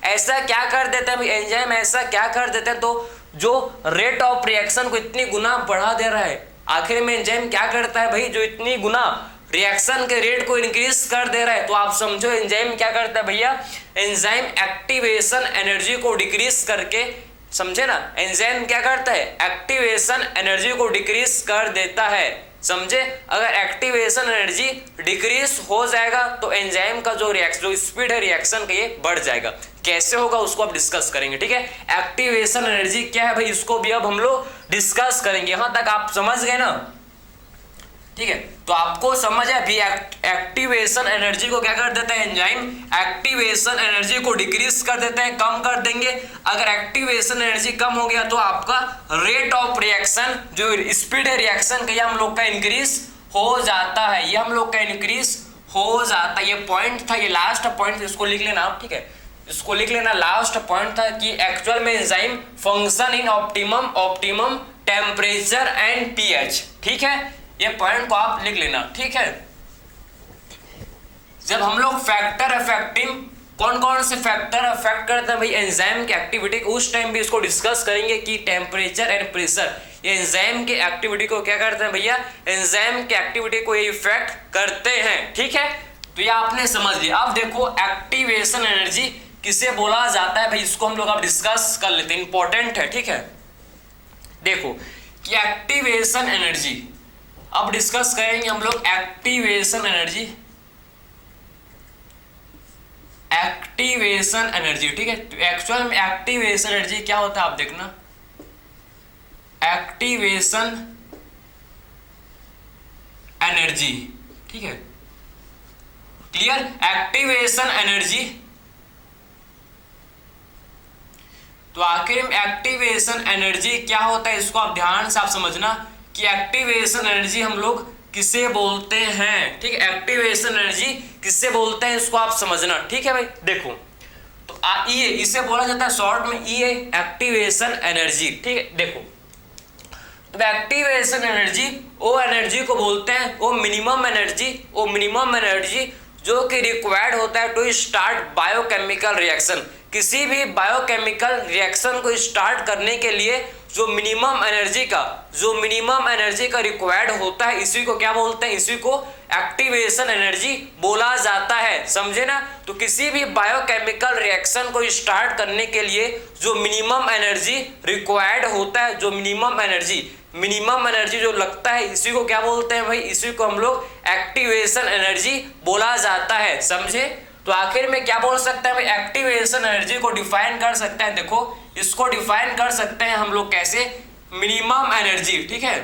ऐसा क्या कर देता है भाई, एंजाइम ऐसा क्या कर देता है तो जो रेट ऑफ रिएक्शन को इतनी गुना बढ़ा दे रहा है। आखिर में एंजाइम क्या करता है भाई, जो इतनी गुना रिएक्शन के रेट को इंक्रीज कर दे रहा है। तो आप समझो एंजाइम क्या करता है भैया, एंजाइम एक्टिवेशन एनर्जी को डिक्रीज करके, समझे ना, एंजाइम क्या करता है, एक्टिवेशन एनर्जी को डिक्रीज कर देता है, समझे। अगर एक्टिवेशन एनर्जी डिक्रीज हो जाएगा तो एंजाइम का जो स्पीड है रिएक्शन का ये बढ़ जाएगा। कैसे होगा उसको अब डिस्कस करेंगे, ठीक है। एक्टिवेशन एनर्जी क्या है भाई, इसको भी अब हम लोग डिस्कस करेंगे। यहां तक आप समझ गए ना, ठीक है। तो आपको समझ है भी एक्टिवेशन एनर्जी को क्या कर देता है एंजाइम, एक्टिवेशन एनर्जी को डिक्रीज कर देते हैं, कम कर देंगे। अगर एक्टिवेशन एनर्जी कम हो गया तो आपका रेट ऑफ रिएक्शन, जो स्पीड है रिएक्शन का, ये हम लोग का इंक्रीज हो जाता है, ये हम लोग का इंक्रीज हो जाता है। ये पॉइंट था, ये लास्ट पॉइंट, इसको लिख लेना आप, ठीक है, इसको लिख लेना। लास्ट पॉइंट था कि एक्चुअल में enzyme function in optimum temperature and pH, ठीक है, ये पॉइंट को आप लिख लेना, ठीक है। जब हम लोग फैक्टर अफेक्टिंग, कौन कौन से फैक्टर अफेक्ट करते हैं भाई एंजाइम की एक्टिविटी, उस टाइम भी इसको डिस्कस करेंगे कि टेम्परेचर एंड प्रेशर ये एंजाइम की एक्टिविटी को क्या करते हैं भैया, एंजाइम की एक्टिविटी को ये इफेक्ट करते हैं, ठीक है। तो ये आपने समझ लिया। अब देखो एक्टिवेशन एनर्जी किसे बोला जाता है भाई, इसको हम लोग अब डिस्कस कर लेते हैं, इंपॉर्टेंट है, ठीक है। देखो कि एक्टिवेशन एनर्जी अब डिस्कस करेंगे हम लोग, एक्टिवेशन एनर्जी, एक्टिवेशन एनर्जी, ठीक है। तो एक्चुअल में एक्टिवेशन एनर्जी क्या होता है आप देखना, एक्टिवेशन एनर्जी, ठीक है, क्लियर। एक्टिवेशन एनर्जी, तो आखिर में एक्टिवेशन एनर्जी क्या होता है, इसको आप ध्यान से आप समझना कि एक्टिवेशन एनर्जी हम लोग किसे बोलते हैं, ठीक है। एक्टिवेशन एनर्जी किसे बोलते हैं इसको आप समझना, ठीक है भाई। देखो तो ये इसे बोला जाता है शॉर्ट में ये एक्टिवेशन एनर्जी, ठीक है। देखो तो एक्टिवेशन एनर्जी वो एनर्जी को बोलते हैं, वो मिनिमम एनर्जी जो कि रिक्वायर्ड होता है टू स्टार्ट बायोकेमिकल रिएक्शन, किसी भी बायोकेमिकल रिएक्शन को स्टार्ट करने के लिए जो मिनिमम एनर्जी का रिक्वायर्ड होता है, इसी को क्या बोलते हैं, इसी को एक्टिवेशन एनर्जी बोला जाता है, समझे ना। तो किसी भी बायोकेमिकल रिएक्शन को स्टार्ट करने के लिए जो मिनिमम एनर्जी रिक्वायर्ड होता है, जो मिनिमम एनर्जी जो लगता है, इसी को क्या बोलते हैं भाई, इसी को हम लोग एक्टिवेशन एनर्जी बोला जाता है, समझे। तो आखिर में क्या बोल सकते हैं भाई, एक्टिवेशन एनर्जी को डिफाइन कर सकते हैं। देखो इसको डिफाइन कर सकते हैं हम लोग कैसे, मिनिमम एनर्जी, ठीक है,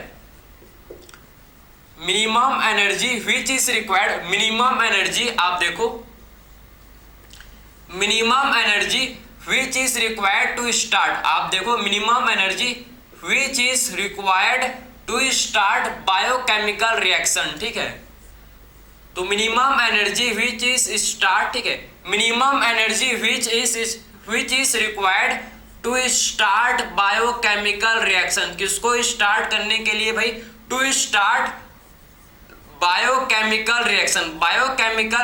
minimum energy which is required, minimum energy आप देखो, minimum energy which is required to start, आप देखो minimum energy which is required to start biochemical reaction, ठीक है। तो minimum energy which is start, ठीक है, minimum energy which is required to start biochemical reaction, किसको स्टार्ट करने के लिए भाई, टू स्टार्ट बायोकेमिकल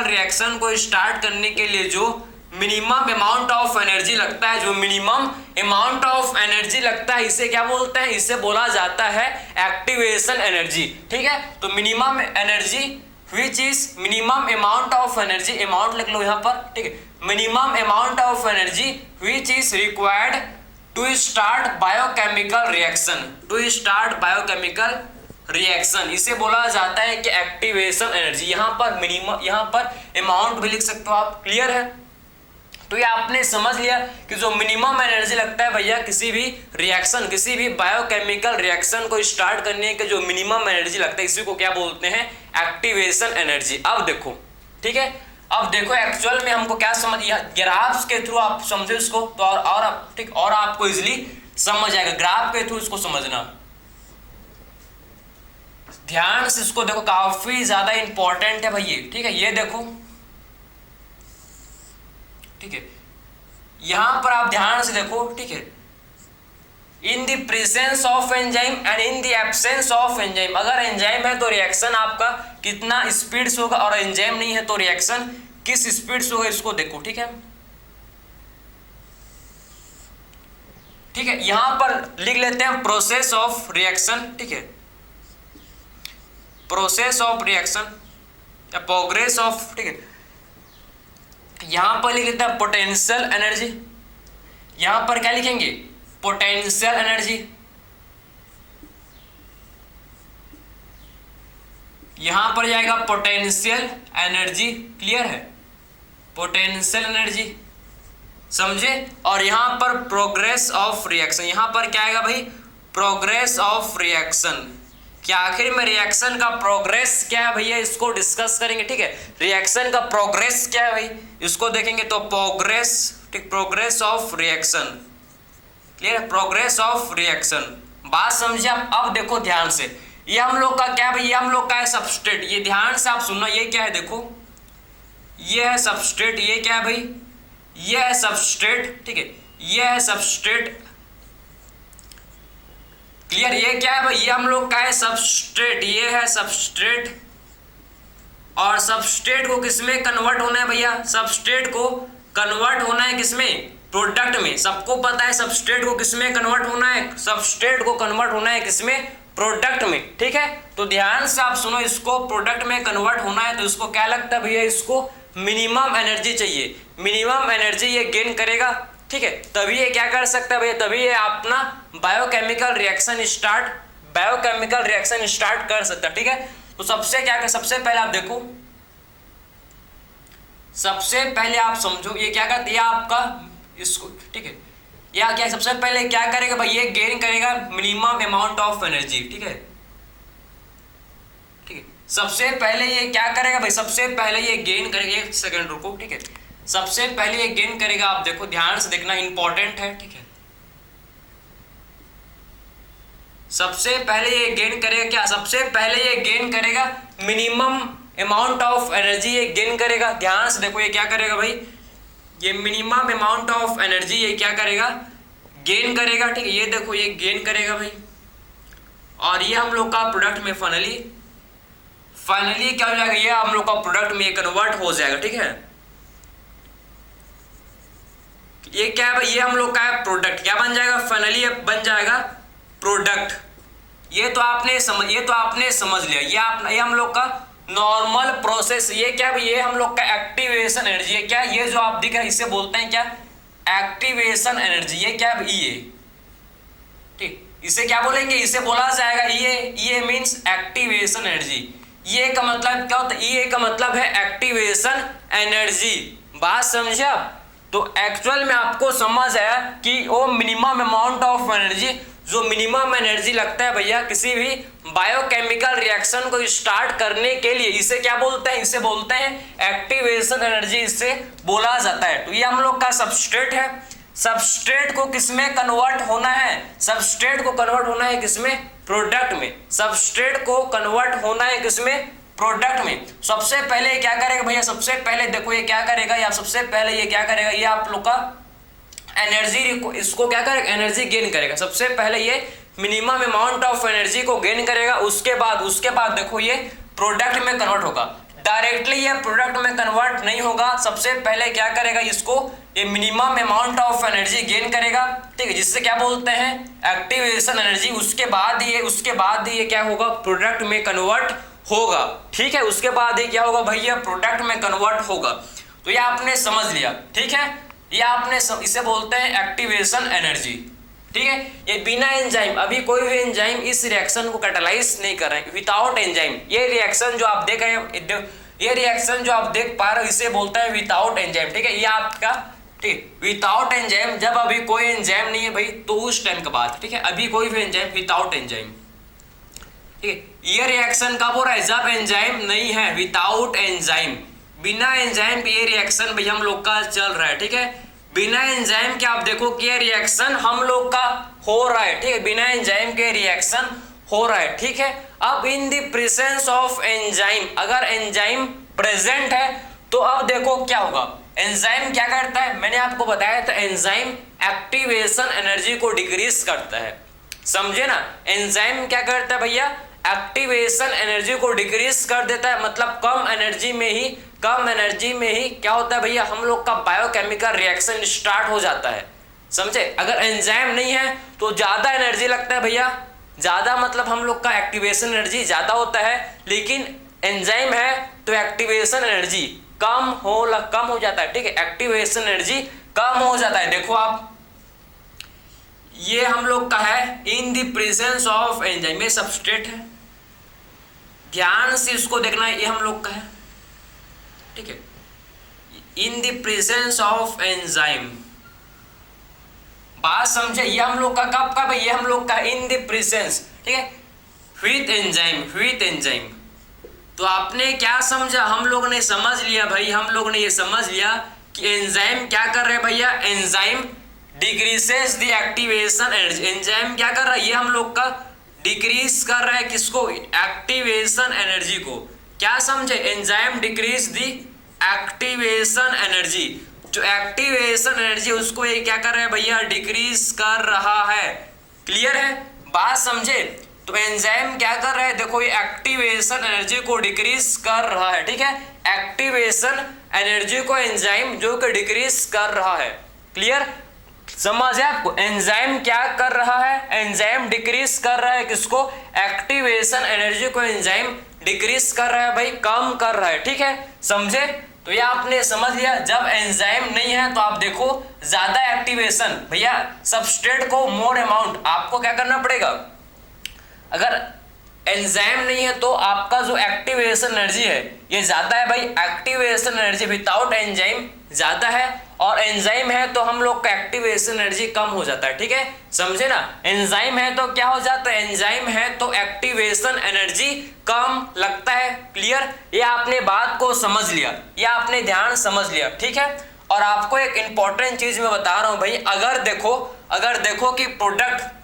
रिएक्शन को स्टार्ट करने के लिए जो मिनिमम अमाउंट ऑफ एनर्जी लगता है, जो मिनिमम अमाउंट ऑफ एनर्जी लगता है, इसे क्या बोलते हैं, इसे बोला जाता है एक्टिवेशन एनर्जी, ठीक है। तो minimum energy which is minimum amount of energy, amount लिख लो यहाँ पर, ठीक है, minimum amount of energy which is required to start biochemical reaction, इसे बोला जाता है कि एक्टिवेशन एनर्जी। यहाँ पर मिनिमम, यहाँ पर अमाउंट भी लिख सकते हो आप, क्लियर है। तो ये आपने समझ लिया कि जो मिनिमम एनर्जी लगता है भैया किसी भी रिएक्शन, किसी भी बायोकेमिकल रिएक्शन को स्टार्ट करने के जो मिनिमम एनर्जी लगता है, इसी को क्या बोलते हैं, एक्टिवेशन एनर्जी। अब देखो, ठीक है, अब देखो एक्चुअल में हमको क्या समझ, ग्राफ्स के थ्रू आप समझे इसको तो और ठीक, और आपको इजिली समझ आएगा, ग्राफ के थ्रू इसको समझना, ध्यान से इसको देखो, काफी ज्यादा इंपॉर्टेंट है भाई ये, ठीक है। ये देखो, ठीक है, यहां पर आप ध्यान से देखो, ठीक है, in the presence of enzyme and in the absence of enzyme, अगर एंजाइम है तो रिएक्शन आपका कितना स्पीड से होगा, और एंजाइम नहीं है तो रिएक्शन किस स्पीड से होगा, इसको देखो, ठीक है। ठीक है, यहां पर लिख लेते हैं प्रोसेस ऑफ रिएक्शन, ठीक है, प्रोसेस ऑफ रिएक्शन या प्रोग्रेस ऑफ, ठीक है। यहां पर लिख लेते हैं पोटेंशियल एनर्जी, यहां पर क्या लिखेंगे, पोटेंशियल एनर्जी, यहां पर जाएगा पोटेंशियल एनर्जी, क्लियर है, पोटेंशियल एनर्जी, समझे। और यहां पर प्रोग्रेस ऑफ रिएक्शन, यहां पर क्या आएगा भाई, प्रोग्रेस ऑफ रिएक्शन, कि आखिर में रिएक्शन का प्रोग्रेस क्या है भैया, इसको डिस्कस करेंगे। ठीक है, रिएक्शन का प्रोग्रेस क्या है भाई, इसको देखेंगे। तो प्रोग्रेस, ठीक, progress of reaction, clear, progress of reaction. बात समझिए आप। अब देखो ध्यान से, ये हम लोग का क्या है भाई, ये हम लोग का है सबस्ट्रेट। ये ध्यान से आप सुनना, ये क्या है देखो, ये है सबस्ट्रेट। ये क्या है भाई, ये है सबस्ट्रेट। ठीक है, ये है सबस्ट्रेट, क्लियर। ये क्या है भाई, ये हम लोग का है सबस्ट्रेट, ये है सबस्ट्रेट। और सबस्ट्रेट को किसमें कन्वर्ट होना है भैया, सबस्ट्रेट को कन्वर्ट होना है किसमें, प्रोडक्ट में। सबको पता है सबस्ट्रेट को किसमें कन्वर्ट होना है, सबस्ट्रेट को कन्वर्ट होना है किसमें, प्रोडक्ट में। ठीक है, तो ध्यान से आप सुनो, इसको प्रोडक्ट में कन्वर्ट होना है तो इसको क्या लगता है भैया, इसको मिनिमम एनर्जी चाहिए। मिनिमम एनर्जी ये गेन करेगा, ठीक है, तभी ये क्या कर सकता है भैया, तभी ये अपना बायोकेमिकल रिएक्शन स्टार्ट कर सकता है। ठीक है, तो सबसे क्या कर, सबसे पहले आप देखो, सबसे पहले आप समझो ये क्या करता है, आपका इसको, ठीक है, या क्या सबसे पहले क्या करेगा भाई, ये गेन करेगा मिनिमम अमाउंट ऑफ एनर्जी। ठीक है, ठीक है, सबसे पहले ये क्या करेगा भाई, सबसे पहले ये गेन करेगा, एक सेकंड रुको, ठीक है, सबसे पहले ये गेन करेगा, आप देखो ध्यान से देखना, इंपॉर्टेंट है। ठीक है, सबसे पहले ये गेन करेगा क्या, सबसे पहले ये गेन करेगा मिनिमम अमाउंट ऑफ एनर्जी, ये गेन करेगा। ध्यान से देखो ये क्या करेगा भाई, ये मिनिमम अमाउंट ऑफ एनर्जी ये क्या करेगा, गेन करेगा। ठीक है, ये देखो ये गेन करेगा भाई, और ये हम लोग का प्रोडक्ट में फाइनली क्या हो जाएगा, ये हम लोग का प्रोडक्ट में कन्वर्ट हो जाएगा। ठीक है, ये क्या है भाई, ये हम लोग का है प्रोडक्ट, क्या बन जाएगा फाइनली, ये बन जाएगा प्रोडक्ट। ये तो आपने समझ लिया। ये हम लोग का नॉर्मल प्रोसेस। ये क्या भाई, ये हम लोग का एक्टिवेशन एनर्जी है। क्या ये जो आप दिख रहा है इसे बोलते हैं क्या, एक्टिवेशन एनर्जी। ये क्या भाई, ये ठीक, इसे क्या बोलेंगे, इसे बोला जाएगा ये मींस एक्टिवेशन एनर्जी। ये का मतलब क्या होता है, ये का मतलब है एक्टिवेशन एनर्जी। बात समझे आप। तो एक्चुअल में आपको समझ आया कि वो मिनिमम अमाउंट ऑफ एनर्जी, जो मिनिमम एनर्जी लगता है भैया किसी भी बायोकेमिकल रिएक्शन को स्टार्ट करने के लिए, इसे क्या बोलते हैं, इसे बोलते हैं एक्टिवेशन एनर्जी, इसे बोला जाता है। तो ये हम लोग का सबस्ट्रेट है। सबस्ट्रेट को किसमें कन्वर्ट होना है, सबस्ट्रेट को कन्वर्ट होना है किसमें, प्रोडक्ट में। सबस्ट्रेट को कन्वर्ट होना है किसमें, प्रोडक्ट में। सबसे पहले क्या करेगा भैया, सबसे पहले देखो ये क्या करेगा, या सबसे पहले ये क्या करेगा, ये आप लोग का एनर्जी, इसको क्या करेगा, एनर्जी गेन करेगा। सबसे पहले ये मिनिमम अमाउंट ऑफ एनर्जी को गेन करेगा, उसके बाद देखो ये प्रोडक्ट में कन्वर्ट होगा। डायरेक्टली ये प्रोडक्ट में कन्वर्ट नहीं होगा, सबसे पहले क्या करेगा, इसको ये minimum amount of energy gain करेगा, ठीक है, जिससे क्या बोलते हैं एक्टिवेशन एनर्जी। उसके बाद ये क्या होगा, प्रोडक्ट में कन्वर्ट होगा। ठीक है, उसके बाद ये क्या होगा भैया, प्रोडक्ट में कन्वर्ट होगा। तो ये आपने समझ लिया। ठीक है, ये आपने इसे बोलते हैं एक्टिवेशन एनर्जी। ठीक है, ये बिना एंजाइम, अभी कोई भी एंजाइम इस रिएक्शन को कैटालाइज नहीं कर रहे हैं, विदाउट एंजाइम। ये रिएक्शन जो आप देख रहे हैं, ये रिएक्शन जो आप देख पा रहे हो, इसे बोलता है विदाउट एंजाइम। ठीक है, ये आपका, ठीक, विदाउट एंजाइम, जब अभी कोई एंजाइम नहीं है भाई, तो उस टाइम का बात। ठीक है, अभी कोई भी एंजाइम, विदाउट एंजाइम। ठीक है, ये रिएक्शन कब हो रहा है, जब एंजाइम नहीं है, विदाउट एंजाइम। बिना एंजाइम के ये रिएक्शन भाई हम लोग का चल रहा है। ठीक है, बिना एंजाइम के आप देखो कि ये रिएक्शन हम लोग का हो रहा है। ठीक है, बिना एंजाइम के रिएक्शन हो रहा है। ठीक है, अब in the presence of enzyme, अगर एंजाइम प्रेजेंट है तो अब देखो क्या होगा, एंजाइम क्या करता है, मैंने आपको बताया था, एंजाइम एक्टिवेशन एनर्जी को डिक्रीज करता है। समझे ना, एंजाइम क्या करता है भैया, एक्टिवेशन एनर्जी को डिक्रीज कर देता है। मतलब कम एनर्जी में ही क्या होता है भैया, हम लोग का बायोकेमिकल रिएक्शन स्टार्ट हो जाता है। समझे, अगर एंजाइम नहीं है तो ज्यादा एनर्जी लगता है भैया, ज्यादा मतलब हम लोग का एक्टिवेशन एनर्जी ज्यादा होता है, लेकिन एंजाइम है तो एक्टिवेशन एनर्जी कम हो जाता है। ठीक है, एक्टिवेशन एनर्जी कम हो जाता है। देखो आप, ये हम लोग का है in the presence of enzyme, ये सबस्ट्रेट है, ध्यान से इसको देखना है, ये हम लोग का है। ठीक है, in the presence of enzyme, बात समझे, ये हम लोग का कब का भाई, ये हम लोग का इन द प्रेजेंस। ठीक है, विथ एंजाइम। तो आपने क्या समझा, हम लोग ने समझ लिया भाई, हम लोग ने ये समझ लिया कि एंजाइम क्या कर रहे हैं भैया, enzyme decreases the activation energy. Enzyme क्या कर रहा है, ये हम लोग का डिक्रीज कर रहा है किसको, एक्टिवेशन एनर्जी को। क्या समझे, enzyme decrease the activation energy. जो एक्टिवेशन एनर्जी उसको ये क्या कर रहा है भैया, डिक्रीज कर रहा है। क्लियर है, बात समझे। तो एंजाइम क्या कर रहा है, देखो ये एक्टिवेशन एनर्जी को डिक्रीज कर रहा है, ठीक है। एक्टिवेशन एनर्जी को एंजाइम जो कि डिक्रीज कर रहा है। क्लियर, समझ है आपको। एंजाइम क्या कर रहा है, एंजाइम डिक्रीज कर रहा है किसको, एक्टिवेशन एनर्जी को एंजाइम डिक्रीज कर रहा है भाई, कम कर रहा है, ठीक है, समझे। तो ये आपने समझ लिया। जब एंजाइम नहीं है तो आप देखो ज्यादा एक्टिवेशन, भैया सबस्ट्रेट को मोर अमाउंट आपको क्या करना पड़ेगा। अगर एंजाइम नहीं है तो आपका जो एक्टिवेशन एनर्जी है ये ज्यादा है भाई, एक्टिवेशन एनर्जी विदाउट एंजाइम ज्यादा है, और एंजाइम है तो हम लोग का एक्टिवेशन एनर्जी कम हो जाता है, ठीक है, समझे ना। एंजाइम है तो क्या हो जाता है, एंजाइम है तो एक्टिवेशन एनर्जी कम लगता है। क्लियर, ये आपने बात को समझ लिया, ये आपने ध्यान समझ लिया, ठीक है। और आपको एक इंपॉर्टेंट चीज मैं बता रहा हूं भाई, अगर देखो कि प्रोडक्ट,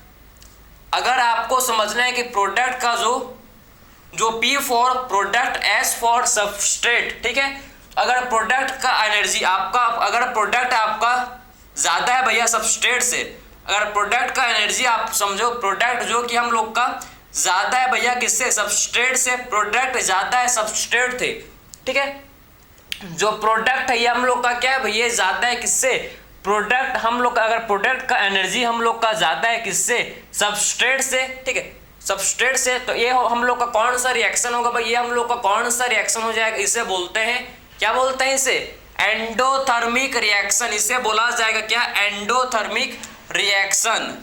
अगर आपको समझना है कि प्रोडक्ट का जो P for product, S for substrate, ठीक है। अगर प्रोडक्ट का एनर्जी आपका, अगर प्रोडक्ट आपका ज्यादा है भैया सबस्ट्रेट से, अगर प्रोडक्ट का एनर्जी आप समझो, प्रोडक्ट जो कि हम लोग का ज्यादा है भैया किससे, सबस्ट्रेट से, प्रोडक्ट ज्यादा है सबस्ट्रेट थे, ठीक है। जो प्रोडक्ट है ये हम लोग का क्या है भैया, ज्यादा है किससे, प्रोडक्ट हम लोग का, अगर प्रोडक्ट का एनर्जी हम लोग का ज्यादा है किससे, सबस्ट्रेट से, ठीक है, सबस्ट्रेट से। तो ये हम लोग का कौन सा रिएक्शन होगा भाई, ये हम लोग का कौन सा रिएक्शन हो जाएगा, इसे बोलते हैं, क्या बोलते हैं इसे, एंडोथर्मिक रिएक्शन। इसे बोला जाएगा क्या, एंडोथर्मिक रिएक्शन।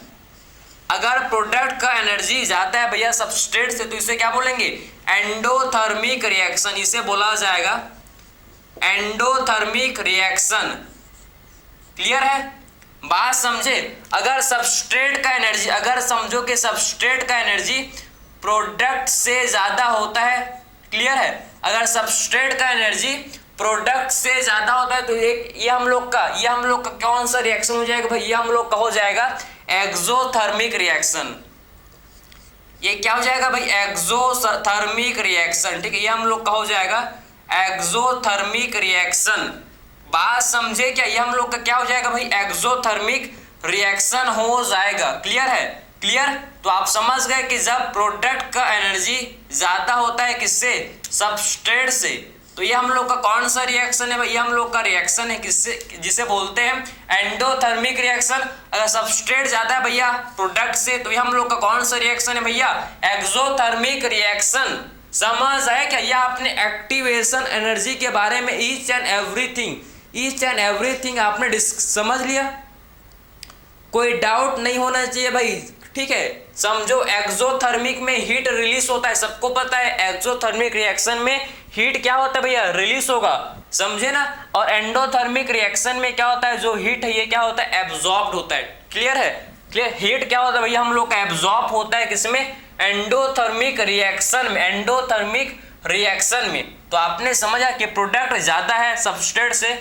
अगर प्रोडक्ट का एनर्जी ज्यादा है भैया सबस्ट्रेट से तो इसे क्या बोलेंगे, एंडोथर्मिक रिएक्शन। इसे बोला जाएगा एंडोथर्मिक रिएक्शन। क्लियर है, बात समझे। अगर सबस्ट्रेट का एनर्जी, अगर समझो कि सबस्ट्रेट का एनर्जी प्रोडक्ट से ज्यादा होता है, क्लियर है, अगर सबस्ट्रेट का एनर्जी प्रोडक्ट से ज्यादा होता है तो ये हम लोग का कौन सा रिएक्शन हो जाएगा भाई, ये हम लोग का हो जाएगा एक्सोथर्मिक रिएक्शन। ये क्या हो जाएगा भाई, एक्सोथर्मिक रिएक्शन, ठीक है, ये हम लोग का हो जाएगा एक्सोथर्मिक रिएक्शन। बात समझे क्या, ये हम लोग का क्या हो जाएगा भाई, एक्सोथर्मिक रिएक्शन हो जाएगा। क्लियर है, क्लियर। तो आप समझ गए कि जब प्रोडक्ट का एनर्जी ज्यादा होता है किससे, सबस्ट्रेट से, तो ये हम लोग का कौन सा रिएक्शन है भाई, ये हम लोग का रिएक्शन है किससे, जिसे बोलते हैं एंडोथर्मिक रिएक्शन। अगर सबस्ट्रेट ज्यादा है भैया प्रोडक्ट से तो ये हम लोग का कौन सा रिएक्शन है भैया, एक्सोथर्मिक रिएक्शन। समझ आया क्या, ये आपने एक्टिवेशन एनर्जी के बारे में ईच एंड एवरीथिंग आपने समझ लिया, कोई डाउट नहीं होना चाहिए भाई, ठीक है। समझो एक्सोथर्मिक में हीट रिलीज होता है, सबको पता है एक्सोथर्मिक रिएक्शन में हीट क्या होता है भैया, रिलीज होगा, समझे ना। और एंडोथर्मिक रिएक्शन में क्या होता है, जो हीट है ये क्या होता है, एब्जॉर्ब्ड होता है। क्लियर है, क्लियर। हीट क्या होता है भैया, हम लोग का एब्जॉर्ब होता है किसमें, एंडोथर्मिक रिएक्शन में, एंडोथर्मिक रिएक्शन में। तो आपने समझा कि प्रोडक्ट ज्यादा है सबस्ट्रेट से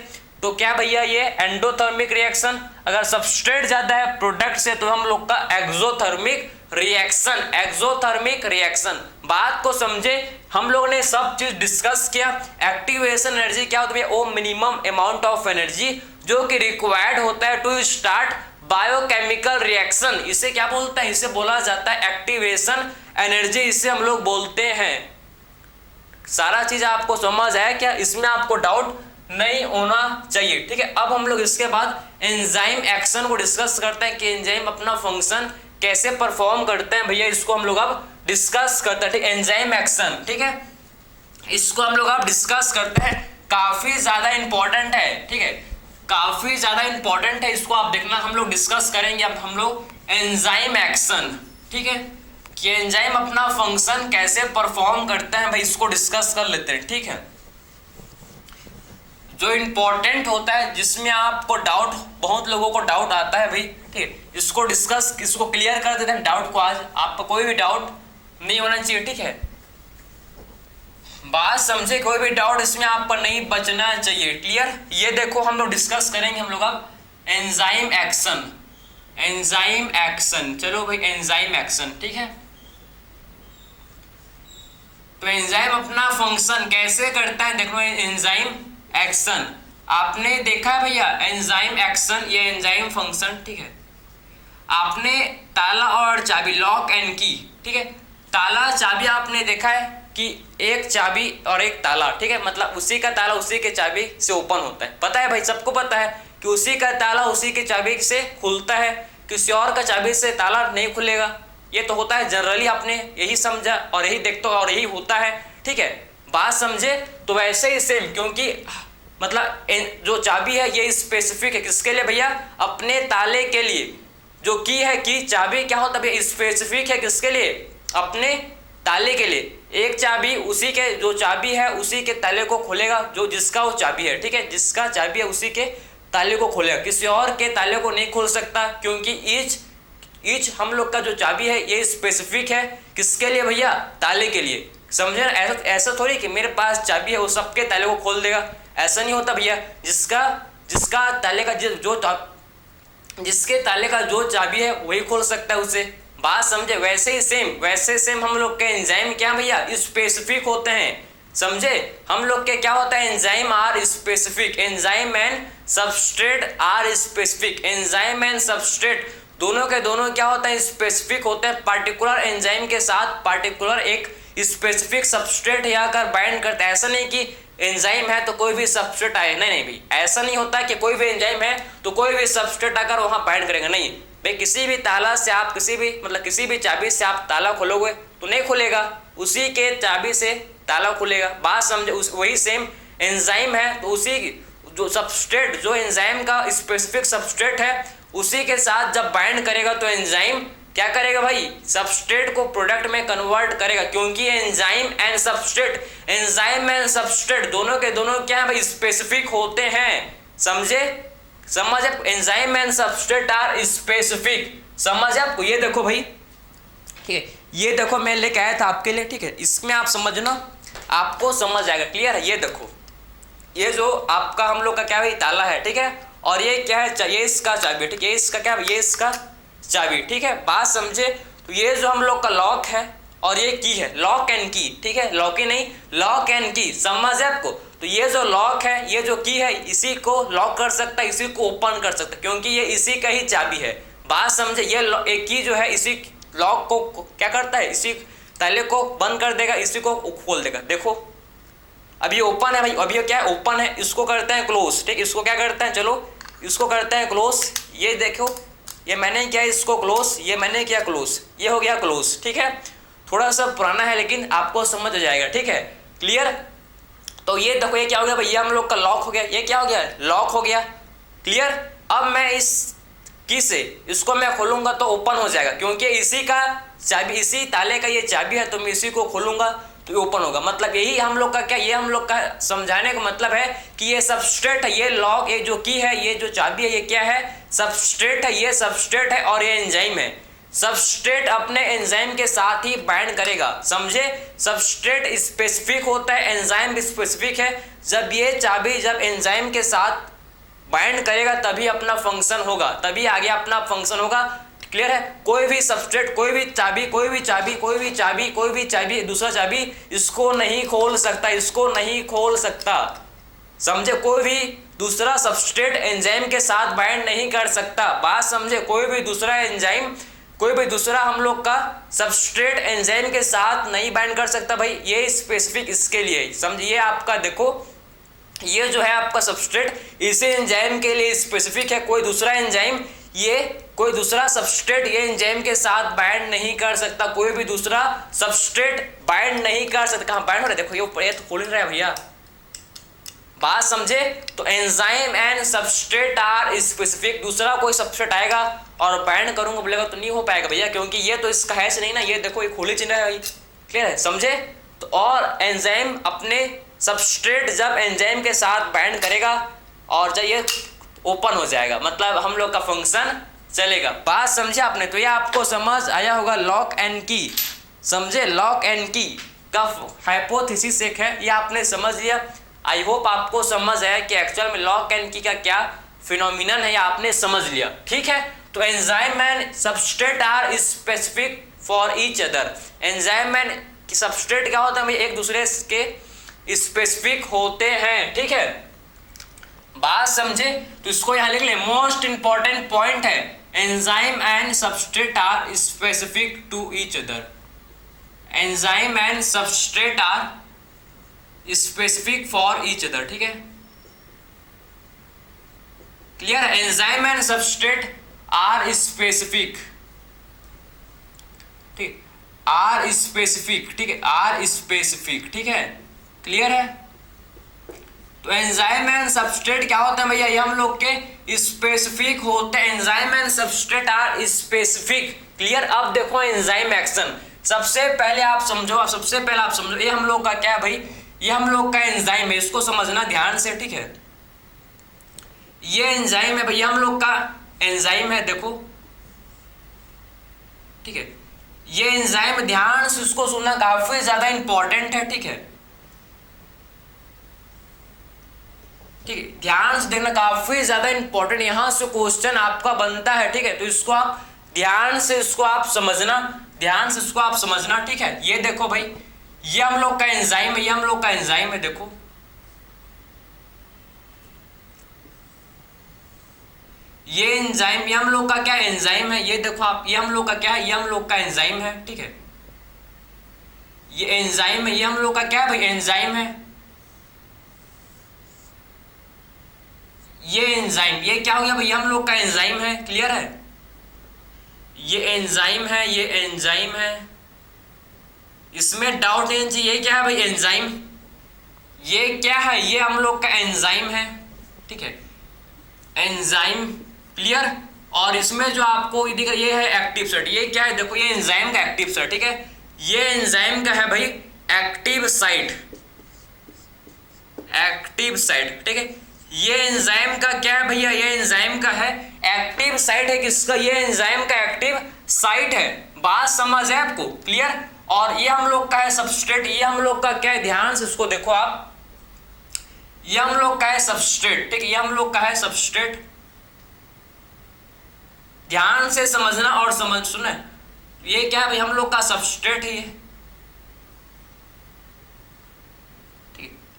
तो क्या भैया ये एंडोथर्मिक रिएक्शन, अगर सबस्ट्रेट ज्यादा है प्रोडक्ट से तो हम लोग का एक्सोथर्मिक रिएक्शन, एक्सोथर्मिक रिएक्शन। बात को समझे, हम लोग ने सब चीज डिस्कस किया। एक्टिवेशन एनर्जी क्या होती है, वो मिनिमम अमाउंट ऑफ एनर्जी जो कि रिक्वायर्ड होता है टू स्टार्ट बायोकेमिकल रिएक्शन। इसे क्या बोलते हैं, इसे बोला जाता है एक्टिवेशन एनर्जी, इसे हम लोग बोलते हैं। सारा चीज आपको समझ आया क्या, इसमें आपको डाउट नहीं होना चाहिए, ठीक है। अब हम लोग इसके बाद एंजाइम एक्शन को डिस्कस करते हैं कि एंजाइम अपना फंक्शन कैसे परफॉर्म करते हैं भैया, इसको हम लोग अब डिस्कस करते हैं, ठीक। एंजाइम एक्शन, ठीक है, इसको हम लोग अब डिस्कस करते हैं। काफी ज्यादा इंपॉर्टेंट है, ठीक है, काफी ज्यादा इंपॉर्टेंट है, इसको आप देखना। हम लोग डिस्कस करेंगे अब हम लोग एंजाइम एक्शन, ठीक है, कि एंजाइम अपना फंक्शन कैसे परफॉर्म करते हैं भाई, इसको डिस्कस कर लेते हैं, ठीक है। जो इंपॉर्टेंट होता है, जिसमें आपको डाउट, बहुत लोगों को डाउट आता है भाई, ठीक है, इसको डिस्कस, इसको क्लियर कर देते हैं डाउट को। आज आपका कोई भी डाउट नहीं होना चाहिए, ठीक है। बात समझे, कोई भी डाउट इसमें आप पर नहीं बचना चाहिए, क्लियर। ये देखो हम लोग डिस्कस करेंगे हम लोग अब एंजाइम एक्शन, एंजाइम एक्शन, चलो भाई एंजाइम एक्शन, ठीक है। तो एंजाइम अपना फंक्शन कैसे करता है, देखो एंजाइम एक्शन आपने देखा है भैया, एंजाइम एक्शन ये एंजाइम फंक्शन, ठीक है। आपने ताला और चाबी, लॉक एंड की, ठीक है। ताला चाबी आपने देखा है कि एक चाबी और एक ताला, ठीक है, मतलब उसी का ताला उसी के चाबी से ओपन होता है, पता है भाई, सबको पता है कि उसी का ताला उसी के चाबी से खुलता है, किसी और का चाबी से ताला नहीं खुलेगा, ये तो होता है जनरली, आपने यही समझा और यही देखते हो और यही होता है, ठीक है। बात समझे, तो वैसे ही सेम, क्योंकि मतलब जो चाबी है ये स्पेसिफिक है किसके लिए भैया, अपने ताले के लिए। जो की है की चाबी क्या होता है, स्पेसिफिक है किसके लिए, अपने ताले के लिए। एक चाबी उसी के, जो चाबी है उसी के ताले को खोलेगा, जो जिसका वो चाबी है, ठीक है, जिसका चाबी है उसी के ताले को खोलेगा, किसी और के ताले को नहीं खोल सकता, क्योंकि ईच हम लोग का जो चाबी है ये स्पेसिफिक है किसके लिए भैया, ताले के लिए, समझे। ऐसा थोड़ी कि मेरे पास चाबी है वो सबके ताले को खोल देगा, ऐसा नहीं होता भैया। जिसका ताले का जिसके ताले का जो चाबी है वही खोल सकता है उसे। बात समझे, वैसे सेम हम लोग के एंजाइम क्या भैया, स्पेसिफिक होते हैं, समझे। हम लोग के क्या होता है, enzyme are specific, enzyme and substrate are specific, enzyme and substrate दोनों के दोनों क्या होता है, स्पेसिफिक होते हैं। पार्टिकुलर एंजाइम के साथ पार्टिकुलर एक स्पेसिफिक सबस्ट्रेट आकर बाइंड करता है। ऐसा नहीं कि एंजाइम है तो कोई भी सबस्ट्रेट आए, नहीं भाई, ऐसा नहीं होता कि कोई भी एंजाइम है तो कोई भी सबस्ट्रेट आकर वहां बाइंड करेगा, नहीं भाई। किसी भी ताला से आप किसी भी चाबी से आप ताला खोलोगे तो नहीं खुलेगा, उसी के चाबी से ताला खुलेगा। बात समझे, वही सेम एंजाइम है तो उसी जो सबस्ट्रेट, जो एंजाइम का स्पेसिफिक सबस्ट्रेट है उसी के साथ जब बाइंड करेगा तो एंजाइम क्या करेगा भाई, सबस्ट्रेट को प्रोडक्ट में कन्वर्ट करेगा, क्योंकि एंजाइम एंड सबस्ट्रेट दोनों के दोनों क्या है भाई, स्पेसिफिक होते हैं, समझे। Enzyme and substrate are specific, समझ आपको। ये देखो भाई, ठीक है, ये देखो मैं लेके आया था आपके लिए, ठीक है, इसमें आप समझना, आपको समझ आएगा, क्लियर है। ये देखो, ये जो आपका हम लोग का क्या भाई ताला है, ठीक है, और ये क्या है, ये इसका चाबी, ठीक है, इसका क्या, ये इसका चाबी, ठीक है। बात समझे, तो ये जो हम लोग का लॉक है और ये की है, लॉक एंड की, ठीक है, लॉक ही नहीं, लॉक एंड की, समझ है आपको। तो ये जो लॉक है, ये जो की है, इसी को लॉक कर सकता है, इसी को ओपन कर सकता है, क्योंकि ये इसी का ही चाबी है। बात समझे, ये एक की जो है इसी लॉक को क्या करता है, इसी ताले को बंद कर देगा, इसी को खोल देगा। देखो अब ये ओपन है भाई, अब ये क्या है, ओपन है, इसको करते हैं क्लोज, ठीक, इसको क्या करते हैं, चलो इसको करते हैं क्लोज। ये देखो, ये मैंने किया इसको क्लोज, ये मैंने किया क्लोज, ये हो गया क्लोज, ठीक है। थोड़ा सा पुराना है लेकिन आपको समझ आ जाएगा, ठीक है, क्लियर। तो ये देखो, ये क्या हो गया भैया, हम लोग का लॉक हो गया, ये क्या हो गया, लॉक हो गया, क्लियर। अब मैं इस की से इसको मैं खोलूंगा तो ओपन हो जाएगा, क्योंकि इसी का चाबी, इसी ताले का ये चाबी है, तो मैं इसी को खोलूंगा तो ये ओपन होगा। मतलब यही हम लोग का क्या, ये हम लोग का समझाने का मतलब है कि ये सबस्ट्रेट है, ये लॉक, ये जो की है, ये जो चाबी है, ये क्या है, सबस्ट्रेट है, ये सबस्ट्रेट है और ये एंजाइम है। सबस्ट्रेट अपने एंजाइम के साथ ही बाइंड करेगा, समझे। सबस्ट्रेट स्पेसिफिक होता है, एंजाइम भी स्पेसिफिक है। जब ये चाबी जब एंजाइम के साथ बाइंड करेगा तभी अपना फंक्शन होगा, तभी आगे अपना फंक्शन होगा, क्लियर है। कोई भी सबस्ट्रेट, कोई भी चाबी दूसरा चाबी इसको नहीं खोल सकता, इसको नहीं खोल सकता, समझे। कोई भी दूसरा सबस्ट्रेट एंजाइम के साथ बाइंड नहीं कर सकता, बात समझे। कोई भी दूसरा एंजाइम, कोई भी दूसरा हम लोग का सबस्ट्रेट एंजाइम के साथ नहीं बाइंड कर सकता भाई, ये स्पेसिफिक इसके लिए, समझिए। आपका देखो, ये जो है आपका सबस्ट्रेट इसी एंजाइम के लिए स्पेसिफिक है, कोई दूसरा एंजाइम, ये कोई दूसरा सबस्ट्रेट ये एंजाइम के साथ बाइंड नहीं कर सकता, कोई भी दूसरा सबस्ट्रेट बाइंड नहीं कर सकता। कहाँ बाइंड हो रहा है, देखो ये तो खोल रहा है भैया, बात समझे। तो enzyme and substrate are specific, दूसरा कोई सबस्ट्रेट आएगा और बाइंड करूंगा बोलेगा तो नहीं हो पाएगा भैया, क्योंकि ये तो इसका है नहीं ना, ये देखो ये खोली चिन्ह है, क्लियर है, समझे। तो और एंजाइम अपने सबस्ट्रेट जब एंजाइम के साथ बाइंड करेगा और जब ये ओपन हो जाएगा, मतलब हम लोग का फंक्शन चलेगा। बात समझे आपने। तो ये आपको समझ आया होगा लॉक एंड की, समझे, लॉक एंड की का हाइपोथेसिस एक है, ये आपने समझ लिया। आई होप आपको समझ आया कि एक्चुअल में लॉक एंड की का क्या फिनोमिनन है, ये आपने समझ लिया। ठीक है, तो enzyme and substrate are specific for each other. Enzyme and substrate क्या होता है, एक दूसरे के स्पेसिफिक होते हैं। ठीक है, बात समझे, तो इसको यहां लिख ले, मोस्ट इंपॉर्टेंट पॉइंट है, enzyme and substrate are specific to each other. Enzyme and substrate are specific for each other. ठीक है, clear, enzyme and substrate are specific, ठीक, आर स्पेसिफिक, ठीक है, आर स्पेसिफिक। ठीक है, क्लियर है। तो एंजाइम एंड सबस्ट्रेट क्या होता है भैया, ये हम लोग के स्पेसिफिक होते हैं। Enzyme and substrate are specific. Clear, अब देखो एंजाइम एक्शन, सबसे पहले आप समझो, ये हम लोग का क्या है भाई, ये हम लोग का एंजाइम है, इसको समझना ध्यान से। ठीक है, ये एंजाइम है भैया, हम लोग का एंजाइम है, देखो। ठीक है, ये एंजाइम ध्यान से उसको सुनना, काफी ज्यादा इंपॉर्टेंट है। ठीक है, ठीक है, ध्यान से देखना, काफी ज्यादा इंपॉर्टेंट, यहां से क्वेश्चन आपका बनता है। ठीक है, तो इसको आप ध्यान से इसको आप समझना, ध्यान से इसको आप समझना। ठीक है, ये देखो भाई, ये हम लोग का एंजाइम है, ये हम लोग का एंजाइम है, देखो। ये एंजाइम, ये हम लोग का क्या एंजाइम है, ये देखो आप, ये हम लोग का क्या है, ये हम लोग का एंजाइम है। ठीक है, ये एंजाइम है, ये हम लोग का क्या है भाई, एंजाइम है। ये एंजाइम, ये क्या हो गया भाई, हम लोग का एंजाइम है। क्लियर है, ये एंजाइम है, ये एंजाइम है, इसमें डाउट नहीं चाहिए। ये क्या है भाई, एंजाइम, ये क्या है, ये हम लोग का एंजाइम है। ठीक है, एंजाइम, क्लियर। और इसमें जो आपको ये है एक्टिव साइट, ये क्या है, देखो ये एंजाइम का एक्टिव साइट। ठीक है, ये एंजाइम का है भाई एक्टिव साइट, एक्टिव साइट। ठीक है, ये एंजाइम का क्या है भैया, ये एंजाइम का है एक्टिव साइट है, किसका, ये एंजाइम का एक्टिव साइट है। बात समझ है आपको, क्लियर। और ये हम लोग का है सबस्ट्रेट, ये हम लोग का क्या है, ध्यान से इसको देखो आप, ये हम लोग का है सबस्ट्रेट। ठीक है, ये हम लोग का है सबस्ट्रेट, ध्यान से समझना और सुने, ये क्या है भाई, हम लोग का सबस्ट्रेट है ये।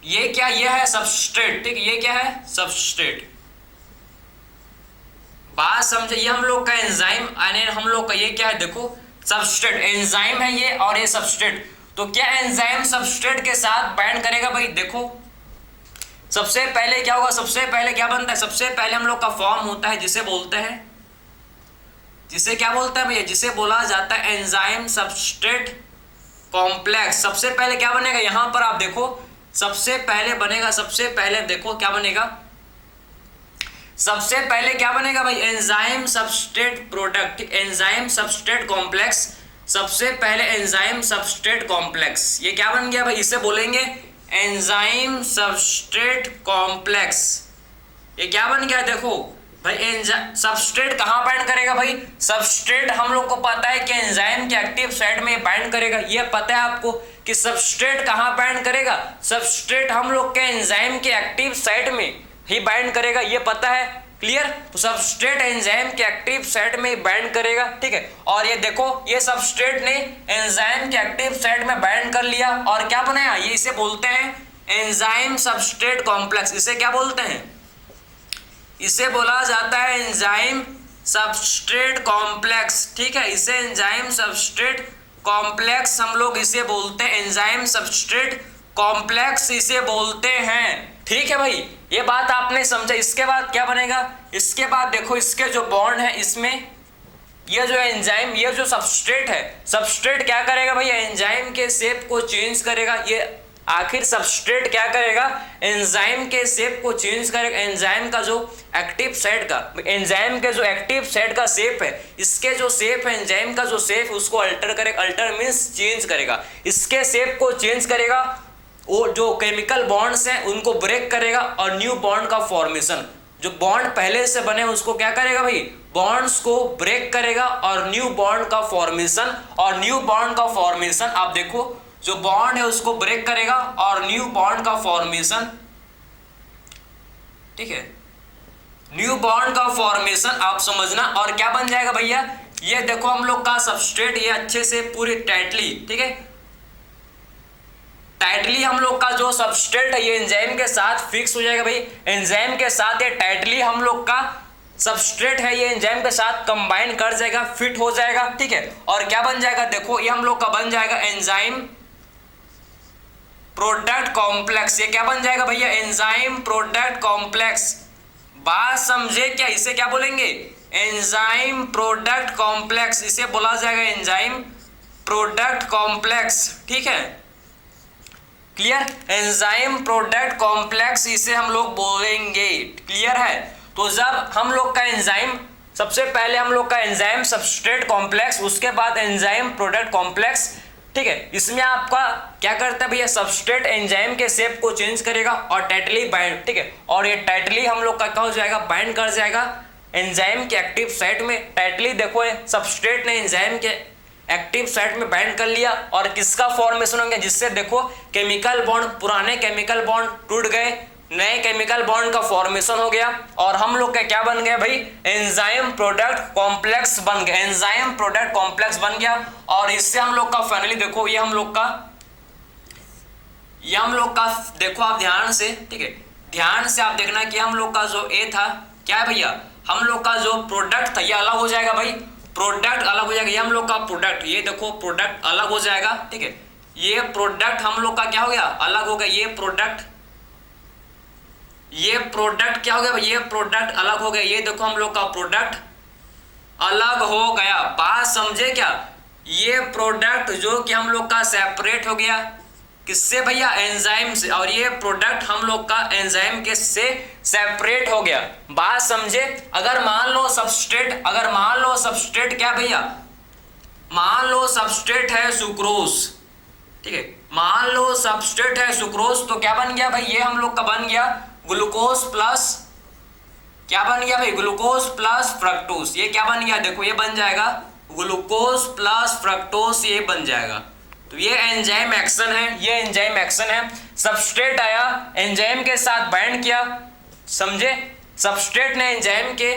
ये क्या, ये है सबस्ट्रेट। ठीक है, ये क्या है, सबस्ट्रेट। बात समझे, ये हम लोग का एंजाइम, हम लोग का ये क्या है, देखो सबस्ट्रेट, एंजाइम है ये और ये सबस्ट्रेट। तो क्या एंजाइम सबस्ट्रेट के साथ बाइंड करेगा भाई, देखो सबसे पहले क्या होगा, सबसे पहले क्या बनता है, सबसे पहले हम लोग का फॉर्म होता है जिसे बोलते हैं, जिसे क्या बोलते हैं भैया, जिसे बोला जाता है एंजाइम सबस्ट्रेट कॉम्प्लेक्स। सबसे पहले क्या बनेगा, यहां पर आप देखो, सबसे पहले बनेगा, सबसे पहले देखो क्या बनेगा, सबसे पहले क्या बनेगा भाई, enzyme substrate product, enzyme substrate complex. सबसे पहले एंजाइम सबस्ट्रेट कॉम्प्लेक्स, ये क्या बन गया भाई, इसे बोलेंगे एंजाइम सबस्ट्रेट कॉम्प्लेक्स। ये क्या बन गया, देखो भाई, एंजाइम सबस्ट्रेट कहां बाइंड करेगा भाई, सबस्ट्रेट हम लोग को पता है कि एंजाइम के एक्टिव साइट में बाइंड करेगा। ये पता है आपको कि सबस्ट्रेट कहां बाइंड करेगा, सबस्ट्रेट हम लोग के एंजाइम के एक्टिव साइट में ही बाइंड करेगा, ये पता है। क्लियर, तो सबस्ट्रेट एंजाइम के एक्टिव साइट में बाइंड करेगा। ठीक है, और ये देखो, ये सबस्ट्रेट ने एंजाइम के एक्टिव साइट में बाइंड कर लिया और क्या बनाया, ये इसे बोलते हैं एंजाइम सबस्ट्रेट कॉम्प्लेक्स। इसे क्या बोलते हैं, इसे बोला जाता है एंजाइम सबस्ट्रेट कॉम्प्लेक्स। ठीक है, इसे एंजाइम सबस्ट्रेट कॉम्प्लेक्स हम लोग इसे बोलते हैं, एंजाइम सबस्ट्रेट कॉम्प्लेक्स इसे बोलते हैं। ठीक है भाई, ये बात आपने समझा। इसके बाद क्या बनेगा, इसके बाद देखो, इसके जो बॉन्ड है, इसमें ये जो एंजाइम, ये जो सबस्ट्रेट है, सबस्ट्रेट क्या करेगा भाई, एंजाइम के शेप को चेंज करेगा। ये आखिर सबस्ट्रेट क्या करेगा, एंजाइम के शेप को चेंज करेगा। एंजाइम का जो एक्टिव साइट का, एंजाइम के जो एक्टिव साइट का शेप है, इसके जो शेप है, एंजाइम का जो शेप उसको अल्टर करेगा। अल्टर मीन्स चेंज करेगा, इसके शेप को चेंज करेगा। वो जो केमिकल बॉन्ड्स हैं उनको ब्रेक करेगा और न्यू बॉन्ड का फॉर्मेशन जो बॉन्ड पहले से बने उसको क्या करेगा भाई, बॉन्ड्स को ब्रेक करेगा और न्यू बॉन्ड का फॉर्मेशन, और न्यू बॉन्ड का फॉर्मेशन आप देखो, जो बॉन्ड है उसको ब्रेक करेगा और न्यू बॉन्ड का फॉर्मेशन, ठीक है, न्यू बॉन्ड का फॉर्मेशन आप समझना। और क्या बन जाएगा भैया, ये देखो हम लोग का सबस्ट्रेट ये अच्छे से पूरी टाइटली, ठीक है, टाइटली हम लोग का जो सबस्ट्रेट है ये एंजाइम के साथ फिक्स हो जाएगा भाई। एंजाइम के साथ ये टाइटली हम लोग का सबस्ट्रेट है ये एंजाइम के साथ कंबाइन कर जाएगा, फिट हो जाएगा, ठीक है। और क्या बन जाएगा, देखो ये हम लोग का बन जाएगा एंजाइम प्रोडक्ट कॉम्प्लेक्स। ये क्या बन जाएगा भैया, एंजाइम प्रोडक्ट कॉम्प्लेक्स। बात समझे क्या, इसे क्या बोलेंगे, एंजाइम प्रोडक्ट कॉम्प्लेक्स, इसे बोला जाएगा एंजाइम प्रोडक्ट कॉम्प्लेक्स, ठीक है, क्लियर। एंजाइम प्रोडक्ट कॉम्प्लेक्स इसे हम लोग बोलेंगे, क्लियर है। तो जब हम लोग का एंजाइम, सबसे पहले हम लोग का एंजाइम सबस्ट्रेट कॉम्प्लेक्स, उसके बाद एंजाइम प्रोडक्ट कॉम्प्लेक्स, ठीक है। इसमें आपका क्या करता है भैया, सबस्ट्रेट एंजाइम के शेप को चेंज करेगा और टाइटली बाइंड, ठीक है, और ये टाइटली हम लोग का क्या हो जाएगा, बाइंड कर जाएगा एंजाइम के एक्टिव साइट में। टाइटली देखो सबस्ट्रेट ने एंजाइम के एक्टिव साइट में बाइंड कर लिया और किसका फॉर्मेशन हो गया, जिससे देखो केमिकल बॉन्ड, पुराने केमिकल बॉन्ड टूट गए, नए केमिकल बॉन्ड का फॉर्मेशन हो गया और हम लोग का क्या बन गया भाई, एंजाइम प्रोडक्ट कॉम्प्लेक्स बन गया, एंजाइम प्रोडक्ट कॉम्प्लेक्स बन गया। और इससे हम लोग का फाइनली देखो ये हम लोग का देखो आप ध्यान से, ठीक है, ध्यान से आप देखना कि हम लोग का जो ए था क्या है भैया, हम लोग का जो प्रोडक्ट था ये अलग हो जाएगा भाई, प्रोडक्ट अलग हो जाएगा, ये हम लोग का प्रोडक्ट, ये देखो प्रोडक्ट अलग हो जाएगा, ठीक है, ये प्रोडक्ट हम लोग का क्या हो गया, अलग हो गया, ये प्रोडक्ट क्या हो गया भाई, ये प्रोडक्ट अलग हो गया, ये देखो हम लोग का प्रोडक्ट अलग हो गया। बात समझे क्या, ये प्रोडक्ट जो कि हम लोग का सेपरेट हो गया किससे भैया, एंजाइम से, और ये प्रोडक्ट हम लोग का एंजाइम के से सेपरेट हो गया। बात समझे। अगर मान लो सबस्ट्रेट क्या भैया, मान लो सबस्ट्रेट है सुक्रोज, ठीक है, मान लो सबस्ट्रेट है सुक्रोज, तो क्या बन गया भाई, ये हम लोग का बन गया ग्लूकोज प्लस, क्या बन गया भाई, ग्लूकोज प्लस फ्रक्टोज। ये क्या बन गया, देखो ये बन जाएगा ग्लूकोज प्लस फ्रक्टोज, ये बन जाएगा। तो ये एंजाइम एक्शन है, ये एंजाइम एक्शन है। सबस्ट्रेट आया, एंजाइम के साथ बाइंड किया, समझे, सबस्ट्रेट ने एंजाइम के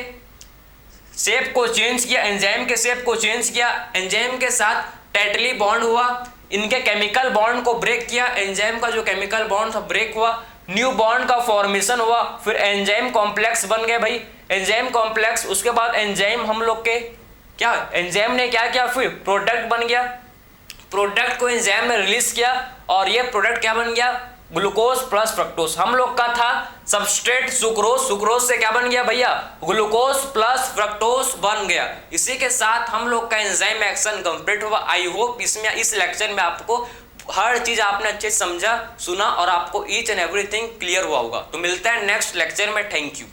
शेप को चेंज किया, एंजाइम के शेप को चेंज किया, एंजाइम के साथ टाइटली बॉन्ड हुआ, इनके केमिकल बॉन्ड को ब्रेक किया, एंजाइम का जो केमिकल बॉन्ड था ब्रेक हुआ, न्यू बॉन्ड का फॉर्मेशन हुआ, फिर एंजाइम कॉम्प्लेक्स बन गए भाई, एंजाइम कॉम्प्लेक्स। उसके बाद एंजाइम हम लोग के क्या, एंजाइम ने क्या किया, फिर प्रोडक्ट बन गया, प्रोडक्ट को एंजाइम ने रिलीज किया और ये प्रोडक्ट क्या बन गया, ग्लूकोज प्लस फ्रक्टोज। हम लोग का था सबस्ट्रेट सुक्रोज, सुक्रोज से क्या बन गया भैया, ग्लूकोज प्लस फ्रक्टोज बन गया। इसी के साथ हम लोग का एंजाइम एक्शन कंप्लीट हुआ। आई होप इसमें, इस लेक्चर में आपको हर चीज आपने अच्छे से समझा, सुना और आपको ईच एंड एवरीथिंग क्लियर हुआ होगा। तो मिलता है नेक्स्ट लेक्चर में, थैंक यू।